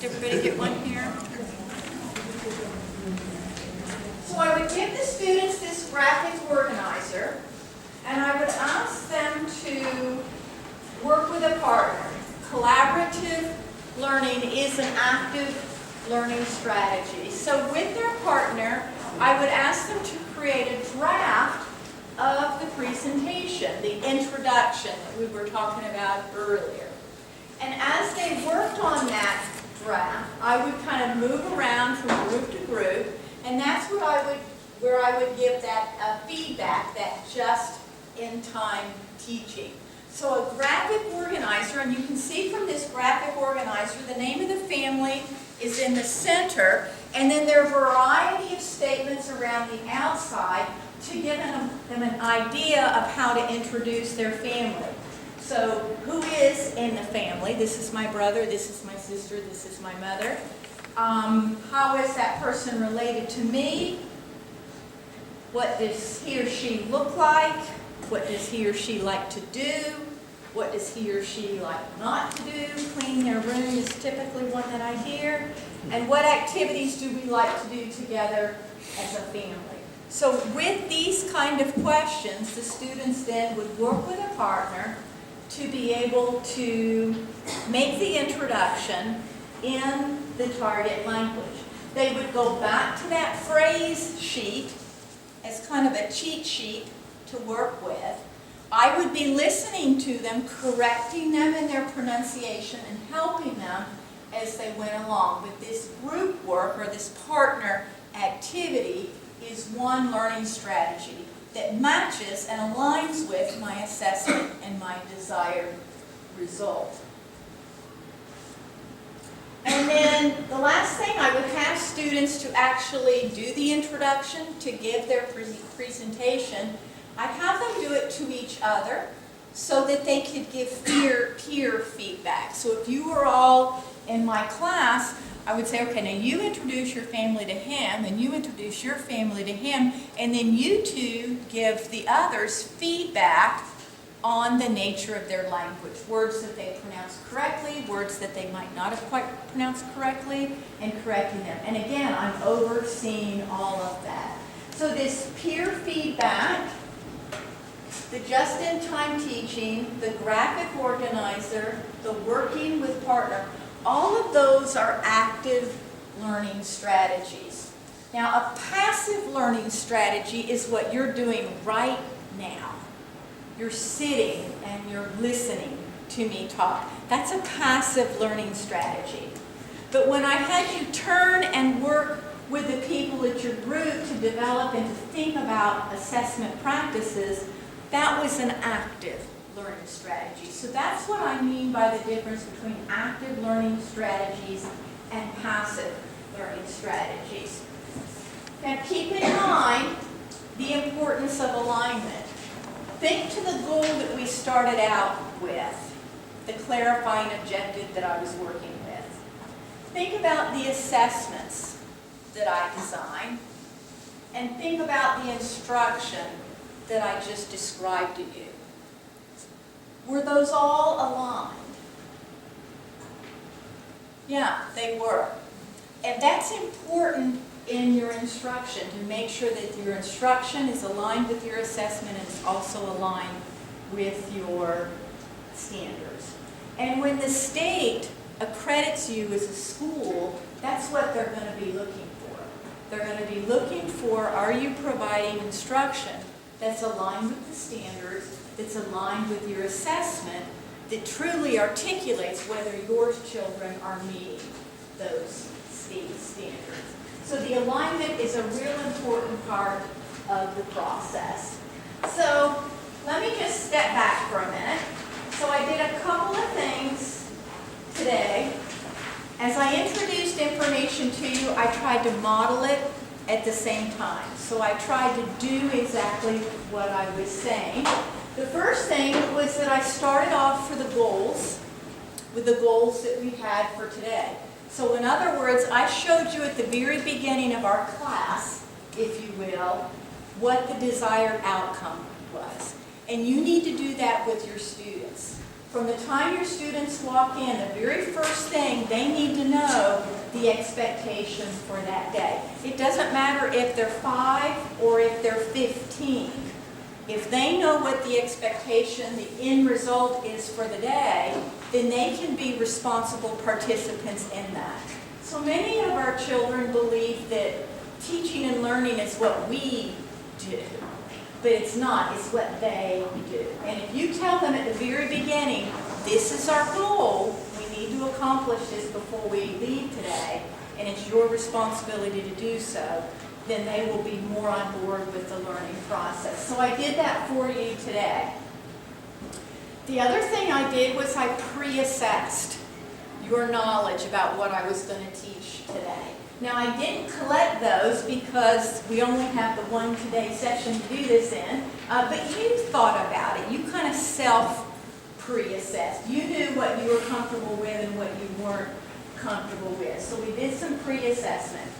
Did everybody get one here? So I would give the students this graphic organizer, and I would ask them to work with a partner. Collaborative learning is an active learning strategy. So with their partner, I would ask them to create a draft of the presentation, the introduction that we were talking about earlier. And as they worked on that draft, I would kind of move around from group to group, and that's what where I would give that feedback, that just-in-time teaching. So a graphic organizer, and you can see from this graphic organizer, the name of the family is in the center, and then there are a variety of statements around the outside to give them an idea of how to introduce their family. So who is in the family? This is my brother, this is my sister, this is my mother. How is that person related to me? What does he or she look like? What does he or she like to do? What does he or she like not to do? Clean their room is typically one that I hear. And what activities do we like to do together as a family? So with these kind of questions, the students then would work with a partner to be able to make the introduction in the target language. They would go back to that phrase sheet as kind of a cheat sheet to work with. I would be listening to them, correcting them in their pronunciation, and helping them as they went along. But this group work, or this partner activity, is one learning strategy that matches and aligns with my assessment and my desired result. And then the last thing, I would have students to actually do the introduction, to give their presentation. I'd have them do it to each other so that they could give peer feedback. So if you were all in my class, I would say, okay, now you introduce your family to him, and you introduce your family to him, and then you two give the others feedback on the nature of their language. Words that they pronounce correctly, words that they might not have quite pronounced correctly, and correcting them. And again, I'm overseeing all of that. So this peer feedback, the just-in-time teaching, the graphic organizer, the working with partner, all of those are active learning strategies. Now, a passive learning strategy is what you're doing right now. You're sitting and you're listening to me talk. That's a passive learning strategy. But when I had you turn and work with the people at your group to develop and to think about assessment practices, that was an active learning strategy. So that's what I mean by the difference between active learning strategies and passive learning strategies. Now keep in mind the importance of alignment. Think to the goal that we started out with, the clarifying objective that I was working with. Think about the assessments that I designed, and think about the instruction that I just described to you. Were those all aligned? Yeah, they were. And that's important in your instruction, to make sure that your instruction is aligned with your assessment and is also aligned with your standards. And when the state accredits you as a school, that's what they're going to be looking for. They're going to be looking for, are you providing instruction that's aligned with the standards, that's aligned with your assessment, that truly articulates whether your children are meeting those state standards. So the alignment is a real important part of the process. So let me just step back for a minute. So I did a couple of things today. As I introduced information to you, I tried to model it at the same time. So I tried to do exactly what I was saying. The first thing was that I started off for the goals, with the goals that we had for today. So in other words, I showed you at the very beginning of our class, if you will, what the desired outcome was. And you need to do that with your students. From the time your students walk in, the very first thing, they need to know the expectation for that day. It doesn't matter if they're 5 or if they're 15. If they know what the expectation, the end result is for the day, then they can be responsible participants in that. So many of our children believe that teaching and learning is what we do. But it's not, it's what they do. And if you tell them at the very beginning, this is our goal, we need to accomplish this before we leave today, and it's your responsibility to do so, then they will be more on board with the learning process. So I did that for you today. The other thing I did was I pre-assessed your knowledge about what I was going to teach today. Now, I didn't collect those because we only have the one today session to do this in, but you thought about it. You kind of self-pre-assessed. You knew what you were comfortable with and what you weren't comfortable with. So we did some pre-assessment.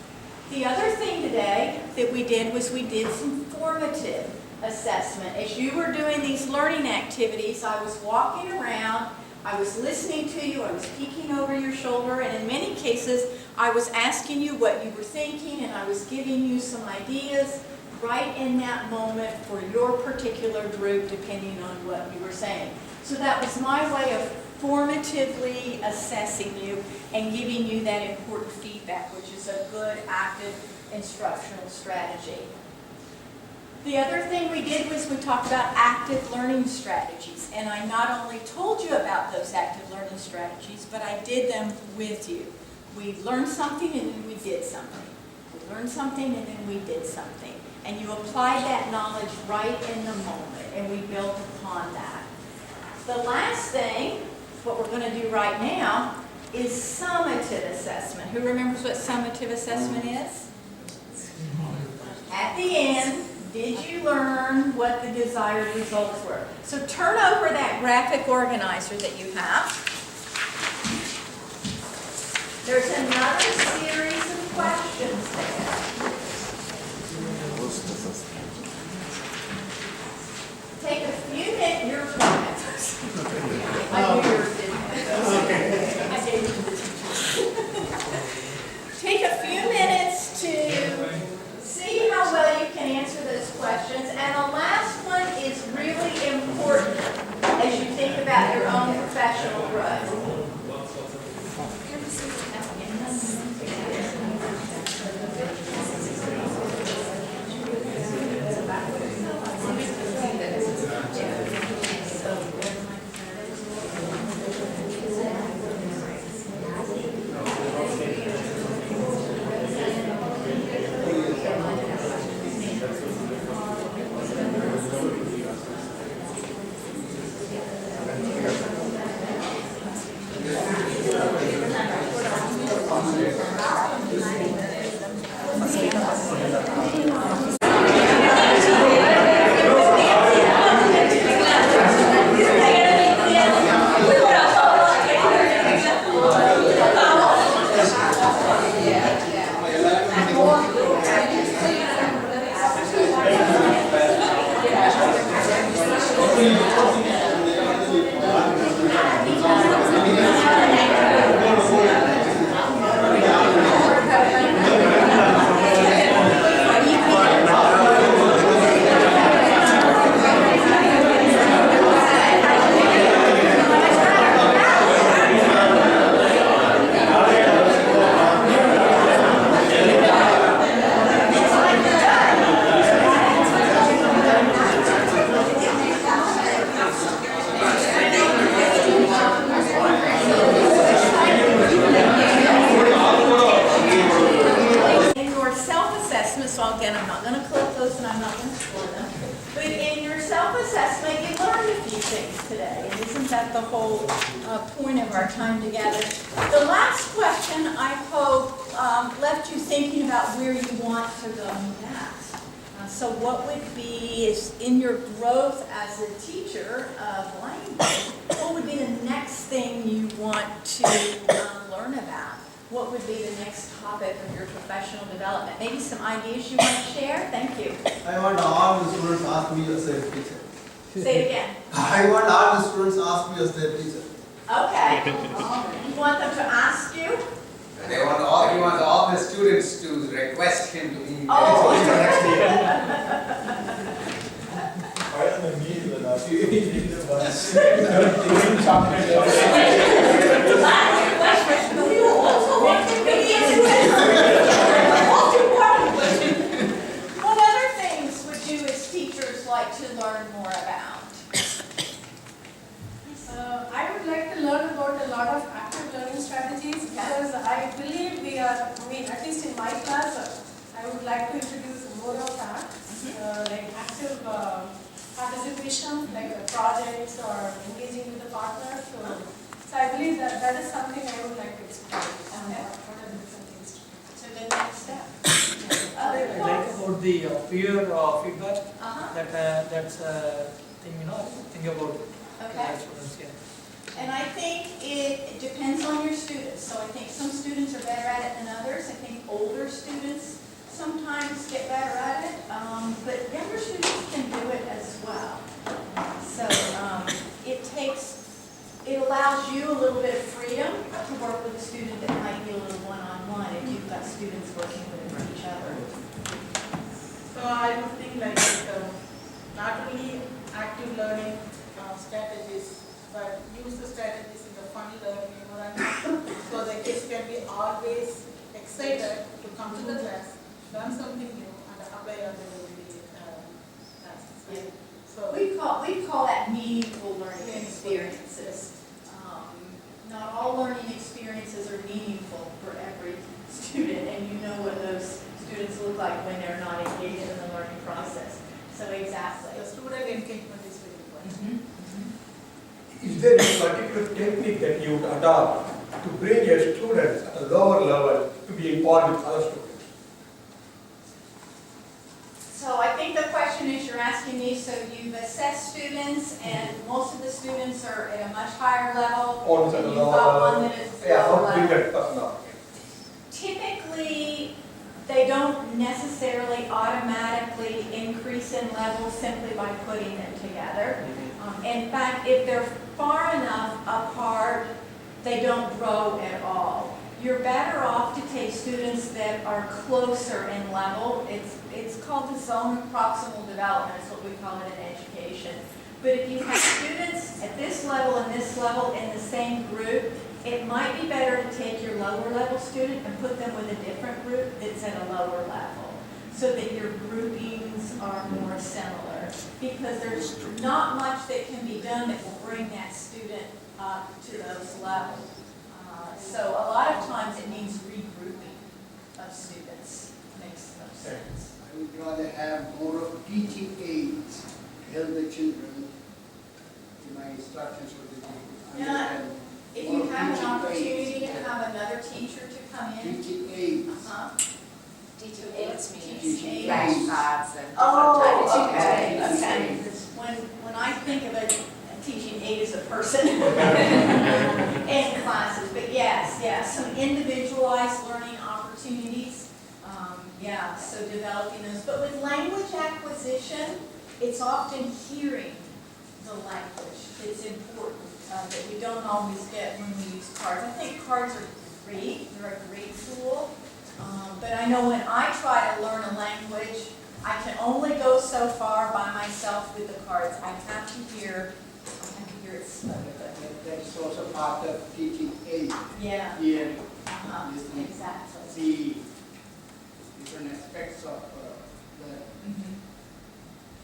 The other thing today that we did was we did some formative assessment. As you were doing these learning activities, I was walking around, I was listening to you, I was peeking over your shoulder, and in many cases, I was asking you what you were thinking, and I was giving you some ideas right in that moment for your particular group, depending on what you were saying. So that was my way of formatively assessing you and giving you that important feedback, which is a good, active instructional strategy. The other thing we did was we talked about active learning strategies, and I not only told you about those active learning strategies, but I did them with you. We learned something and then we did something. We learned something and then we did something. And you applied that knowledge right in the moment, and we built upon that. The last thing, what we're going to do right now, is summative assessment. Who remembers what summative assessment is? At the end, did you learn what the desired results were? So turn over that graphic organizer that you have. There's another series of questions there. Take a few minutes, your comments. I knew yours didn't. I gave you the teachers. Take a few minutes to see how well you can answer those questions. And the last one is really important as you think about your own professional growth. the whole point of our time together. The last question, I hope, left you thinking about where you want to go next. So what would be, is in your growth as a teacher of language, what would be the next thing you want to learn about? What would be the next topic of your professional development? Maybe some ideas you want to share? Thank you. I want all the students ask me as their teacher. Say it again. I want all the students ask me as their teacher. Okay. You want them to ask you? He wants all the students to request him to be Oh. next year. Why don't they meet with us? You need the bus. You also want to be most important question. What other things would you as teachers like to learn more about? I would like to learn about a lot of active learning strategies because I believe at least in my class, I would like to introduce more of that, like active participation, like projects or engaging with the partner. So I believe that is something I would like to explore. What are the different things to do? So the next step. I like about the peer feedback. That's a thing, think about Okay. students, yeah. And I think it depends on your students. So I think some students are better at it than others. I think older students sometimes get better at it, but younger students can do it as well. So it allows you a little bit of freedom to work with a student that might be a little one-on-one if you've got students working with each other. So I would think like not only active learning strategies, but use the strategies in the fun learning environment so the kids can be always excited to come to the class, learn something new, and apply on the daily classes. Yeah. So We call that meaningful learning experiences. Not all learning experiences are meaningful for every student, and you know what those students look like when they're not engaged in the learning process. So exactly. the student engagement is very important. Is there a particular technique that you would adopt to bring your students at a lower level to be involved with other students? So I think the question is you're asking me, so you've assessed students and most of the students are at a much higher level. Or is it and a you've lower got level? one that is Yeah, lower how to bring level. that person up? Typically, they don't necessarily automatically increase in level simply by putting them together. In fact, if they're far enough apart, they don't grow at all. You're better off to take students that are closer in level. It's called the zone of proximal development, is what we call it in education. But if you have students at this level and this level in the same group, it might be better to take your lower level student and put them with a different group that's at a lower level, so that your groupings are more similar. Because there's not much that can be done that will bring that student up to those levels. So a lot of times it means regrouping of students. Makes no sense. I would rather have more of teaching aids to help the children in my instructions for the day. Yeah. If you have an opportunity to have another teacher to come in. Teaching aids. Teaching aids means Teaching aids. flashcards and Oh, different types of okay, activities. okay. When I think of a teaching aid as a person in classes, but yes, some individualized learning opportunities. So developing those. But with language acquisition, it's often hearing the language that's important that we don't always get when we use cards. I think cards are great. They're a great tool. But I know when I try to learn a language, I can only go so far by myself with the cards. I have to hear it spoken. That's also part of teaching aids. Yeah. Here, Exactly. see different aspects of the.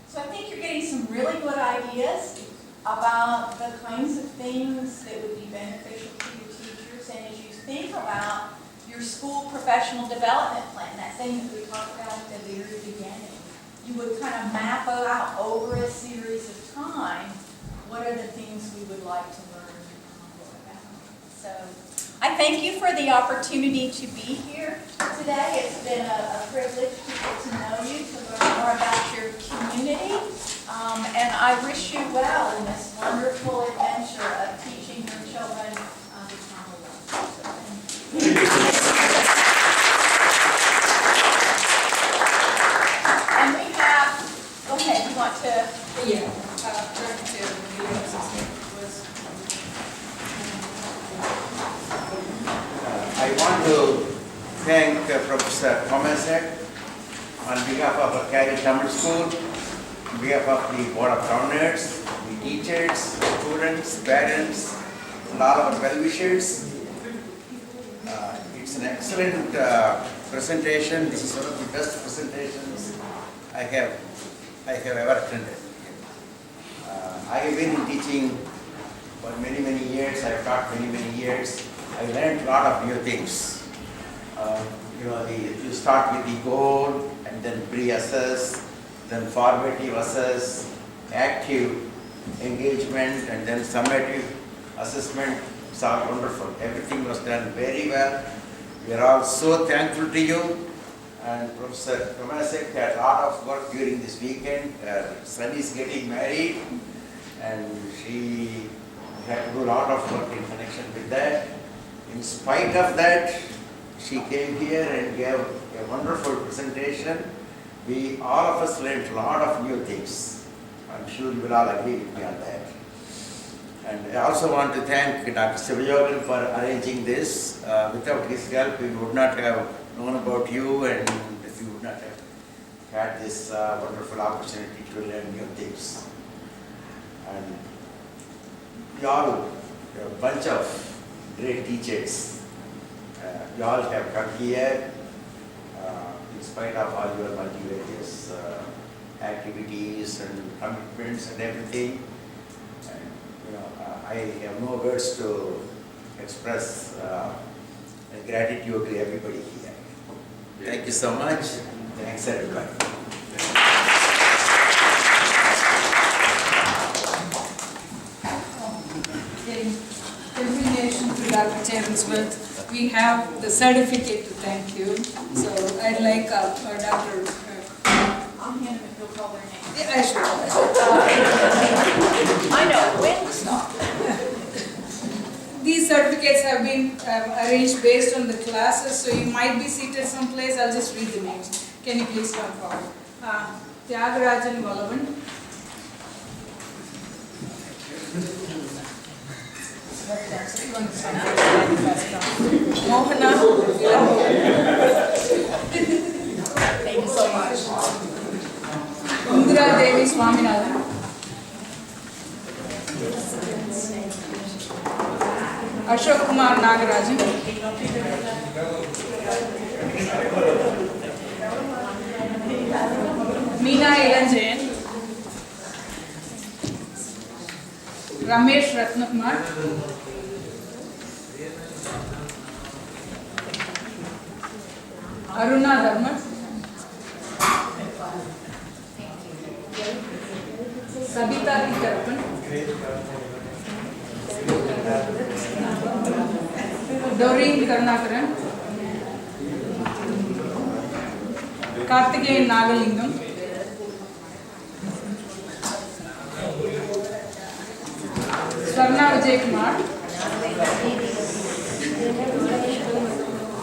So I think you're getting some really good ideas about the kinds of things that would be beneficial to your teachers. And as you think about your school professional development plan, that thing that we talked about at the very beginning, you would kind of map out over a series of time what are the things we would like to learn about. So I thank you for the opportunity to be here today. It's been a privilege to get to know you, to learn more about your community, and I wish you well in this wonderful adventure of teaching your children Nagalingam. So thank you. And we have, go ahead, you want to? Yeah. I want to thank Professor Tomasek on behalf of Cary Tamil School, on behalf of the Board of Governors, the teachers, students, parents, and all our well-wishers. It's an excellent presentation. This is one of the best presentations I have ever attended. I have been teaching for many years. I have taught many years. I learned a lot of new things. You start with the goal, and then pre-assess, then formative assess, active engagement, and then summative assessment. It's all wonderful. Everything was done very well. We are all so thankful to you. And Professor Tomasek had a lot of work during this weekend. Her son is getting married, and she had to do a lot of work in connection with that. In spite of that, she came here and gave a wonderful presentation. All of us learned a lot of new things. I'm sure you will all agree with me on that. And I also want to thank Dr. Sivayogan for arranging this. Without his help, we would not have known about you, and we would not have had this wonderful opportunity to learn new things. And we all are a bunch of great teachers. You all have come here in spite of all your multivarious activities and commitments and everything. And, I have no words to express gratitude to everybody here. Thank you so much. Thanks everybody. Every nation to Dr. Terry, we have the certificate to thank you. So I'd like Dr. I'm him if you'll call their name. Yeah, I should. I know when to stop. These certificates have been arranged based on the classes, so you might be seated someplace. I'll just read the names. Can you please come forward? Tyagarajan Valavan. Mohana. Thank you so much. Indira Devi Swaminathan. Ashok Kumar Nagarajan. Meena Ilanjayan. Ramesh Ratnakumar. Aruna Dharma. Sabita Tikarapan. Doreen Karnakaran. Karthikeyan Nagalingam. Swarna Vijay Kumar.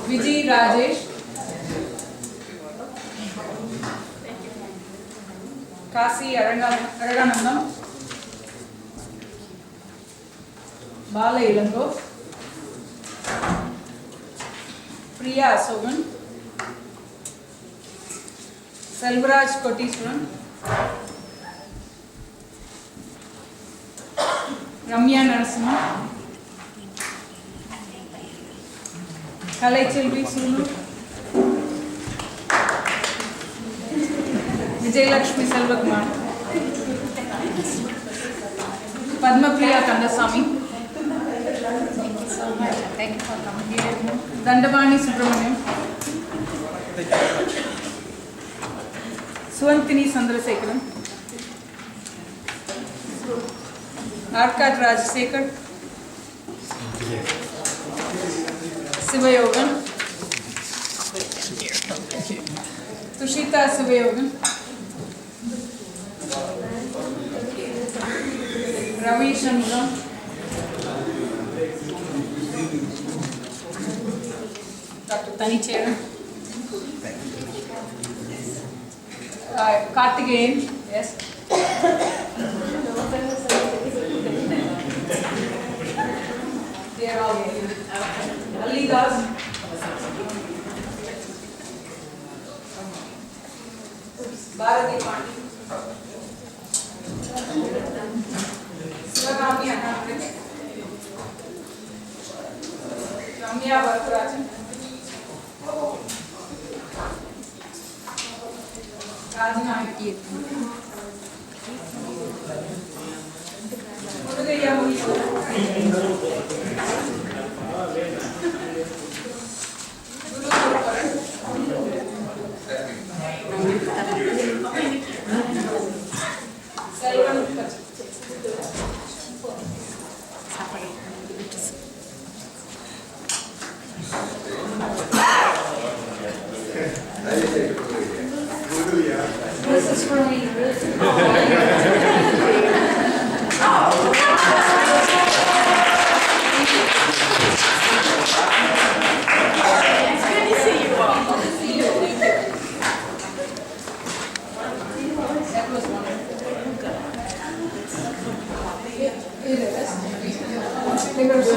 Vijay Rajesh. Kasi Araganandam. Bala Ilango. Priya Asogan. Selvaraj Kotishwaran. Ramya Narasimha. Kalai Chelvi Sulu. Vijay Lakshmi Selvakumar. Padma Priya Kandasamy. Thank you so much. Thank you for coming here. Dandavani Subramaniam. Swantini Sandrasekaran. Arkat Rajasekhar, Sivayogan, Tushita Sivayogan, Ravi Shanmugam, Dr. Tanichera, Karthikeyan, yes. They are all here. Ali Das, Bharati Pandi, Sivagami Anandri, Ramya Varadarajan, Rajanayaki, Murugaya Munishwara, Guru Guruparan, Selvan Kachik. This is for me. It's good to see you all. That was wonderful. It is.